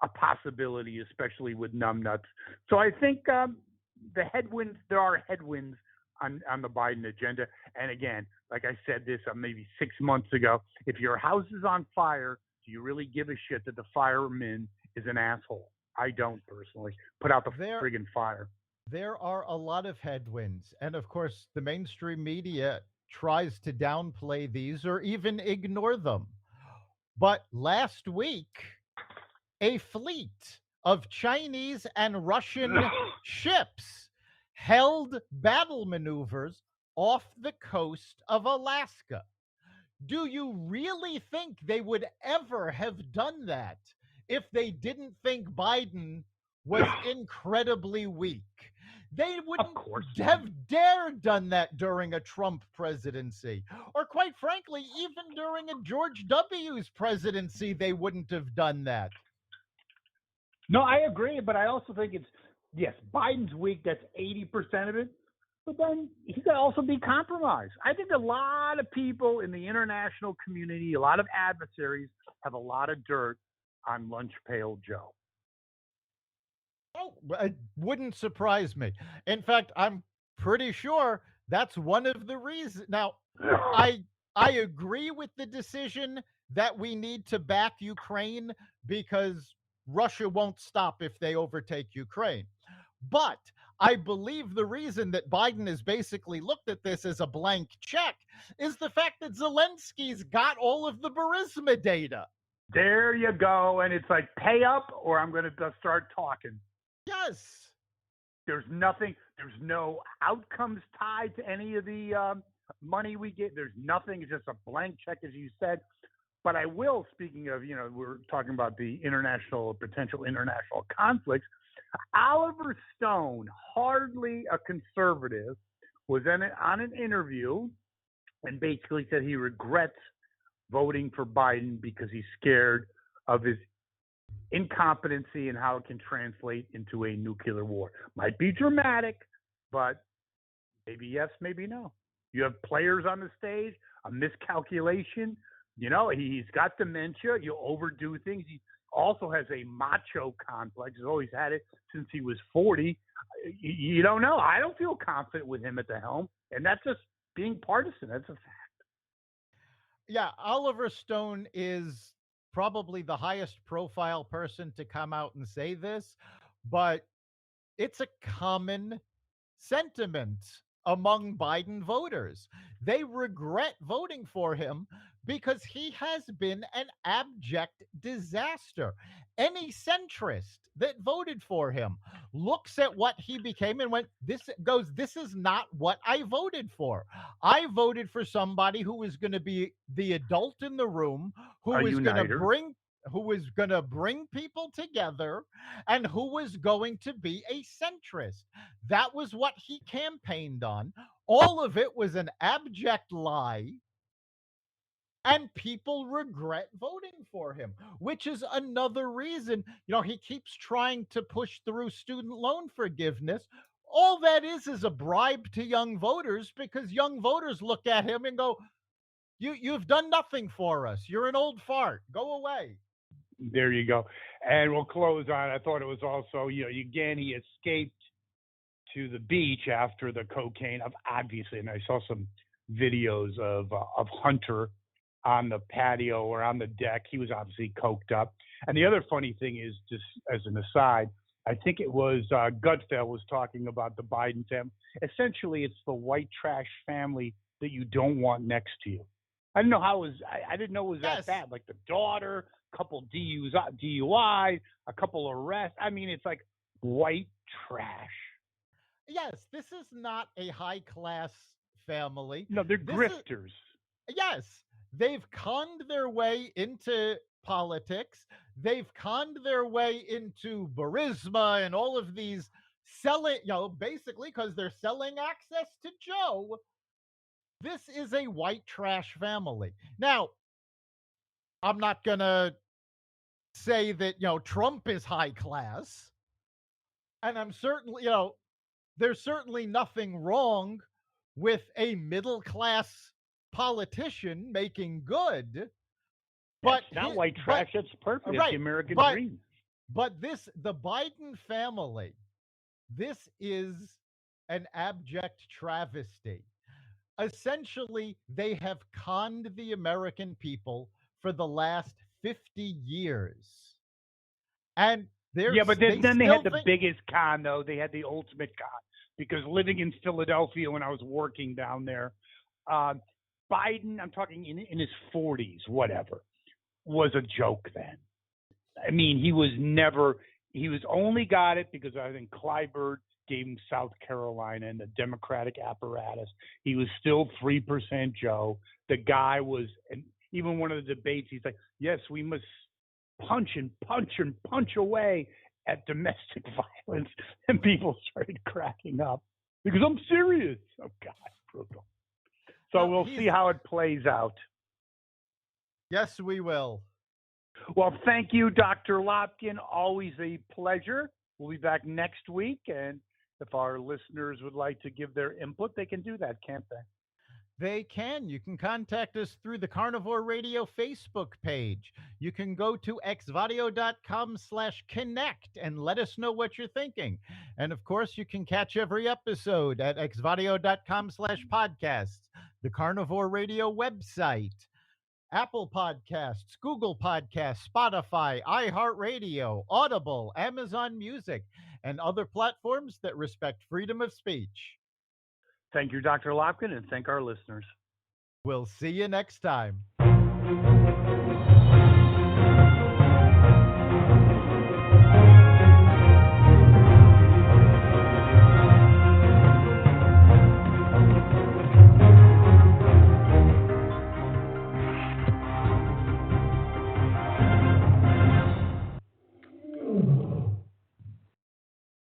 [SPEAKER 1] a possibility, especially with numbnuts. So I think the headwinds, there are headwinds on the Biden agenda. And again, like I said this maybe 6 months ago, if your house is on fire, do you really give a shit that the fireman is an asshole? I don't personally. Put out the
[SPEAKER 2] there
[SPEAKER 1] friggin' fire.
[SPEAKER 2] there are a lot of headwinds, and of course the mainstream media tries to downplay these or even ignore them. But last week, a fleet of Chinese and Russian ships held battle maneuvers off the coast of Alaska. Do you really think they would ever have done that if they didn't think Biden was incredibly weak? They
[SPEAKER 1] Of
[SPEAKER 2] wouldn't
[SPEAKER 1] course not.
[SPEAKER 2] have dared done that during a Trump presidency. Or quite frankly, even during a George W.'s presidency, they wouldn't have done that.
[SPEAKER 1] No, I agree, but I also think it's yes, Biden's weak. That's 80% of it. But then he could also be compromised. I think a lot of people in the international community, a lot of adversaries, have a lot of dirt on Lunch Pail Joe.
[SPEAKER 2] Oh, it wouldn't surprise me. In fact, I'm pretty sure that's one of the reasons. Now, I I agree with the decision that we need to back Ukraine because Russia won't stop if they overtake Ukraine. But I believe the reason that Biden has basically looked at this as a blank check is the fact that Zelensky's got all of the Burisma data.
[SPEAKER 1] There you go. And it's like pay up or I'm going to start talking.
[SPEAKER 2] Yes.
[SPEAKER 1] There's nothing, there's no outcomes tied to any of the money we get. There's nothing. It's just a blank check, as you said. But I will, speaking of, we're talking about the potential international conflicts. Oliver Stone, hardly a conservative, was on an interview and basically said he regrets voting for Biden because he's scared of his incompetency and how it can translate into a nuclear war. Might be dramatic, but maybe yes, maybe no. You have players on the stage, a miscalculation. He's got dementia. You overdo things. He also has a macho complex. He's always had it since he was 40. You don't know. I don't feel confident with him at the helm, and that's just being partisan. That's a fact.
[SPEAKER 2] Yeah, Oliver Stone is probably the highest profile person to come out and say this, but it's a common sentiment among Biden voters. They regret voting for him because he has been an abject disaster. Any centrist that voted for him looks at what he became and this is not what I voted for. I voted for somebody who was going to be the adult in the room,
[SPEAKER 1] A
[SPEAKER 2] who was going to
[SPEAKER 1] uniter.
[SPEAKER 2] bring people together, and who was going to be a centrist. That was what he campaigned on. All of it was an abject lie, and people regret voting for him, which is another reason, he keeps trying to push through student loan forgiveness. All that is a bribe to young voters, because young voters look at him and go, you've done nothing for us. You're an old fart. Go away.
[SPEAKER 1] There you go. And we'll close on. I thought it was also, again, he escaped to the beach after the cocaine. Obviously, and I saw some videos of Hunter on the patio or on the deck. He was obviously coked up. And the other funny thing is, just as an aside, I think it was Gutfeld was talking about the Biden family. Essentially, it's the white trash family that you don't want next to you. I didn't know how it was. I didn't know it was that
[SPEAKER 2] Yes.
[SPEAKER 1] bad. Like the daughter, a couple DUI, a couple arrests. I mean, it's like white trash.
[SPEAKER 2] Yes, this is not a high class family.
[SPEAKER 1] No, they're
[SPEAKER 2] This is
[SPEAKER 1] grifters.
[SPEAKER 2] Yes, they've conned their way into politics. They've conned their way into Burisma and all of these selling, basically because they're selling access to Joe. This is a white trash family. Now, I'm not going to say that, Trump is high class. And I'm certainly, there's certainly nothing wrong with a middle class politician making good. But
[SPEAKER 1] That's not white trash. That's perfect. That's
[SPEAKER 2] right,
[SPEAKER 1] the American
[SPEAKER 2] but
[SPEAKER 1] dream.
[SPEAKER 2] but the Biden family, this is an abject travesty. Essentially, they have conned the American people for the last 50 years. And
[SPEAKER 1] Yeah, but
[SPEAKER 2] they
[SPEAKER 1] then they had
[SPEAKER 2] still
[SPEAKER 1] the
[SPEAKER 2] think,
[SPEAKER 1] biggest con, though. They had the ultimate con because living in Philadelphia when I was working down there, uh, Biden, I'm talking in his 40s, whatever, was a joke then. I mean, he was only got it because I think Clyburn gave him South Carolina and the Democratic apparatus. He was still 3% Joe. The guy was, and even one of the debates, he's like, yes, we must punch and punch and punch away at domestic violence. And people started cracking up because I'm serious. Oh, God, brutal. So
[SPEAKER 2] no,
[SPEAKER 1] we'll see how it plays out.
[SPEAKER 2] yes, we will.
[SPEAKER 1] Well, thank you, Dr. Lopkin. Always a pleasure. We'll be back next week. And if our listeners would like to give their input, they can do that, can't they?
[SPEAKER 2] They can. You can contact us through the Carnivore Radio Facebook page. You can go to xvadio.com/connect and let us know what you're thinking. And of course, you can catch every episode at xvadio.com/podcasts, the Carnivore Radio website, Apple Podcasts, Google Podcasts, Spotify, iHeartRadio, Audible, Amazon Music, and other platforms that respect freedom of speech.
[SPEAKER 1] Thank you, Dr. Lopkin, and thank our listeners.
[SPEAKER 2] We'll see you next time.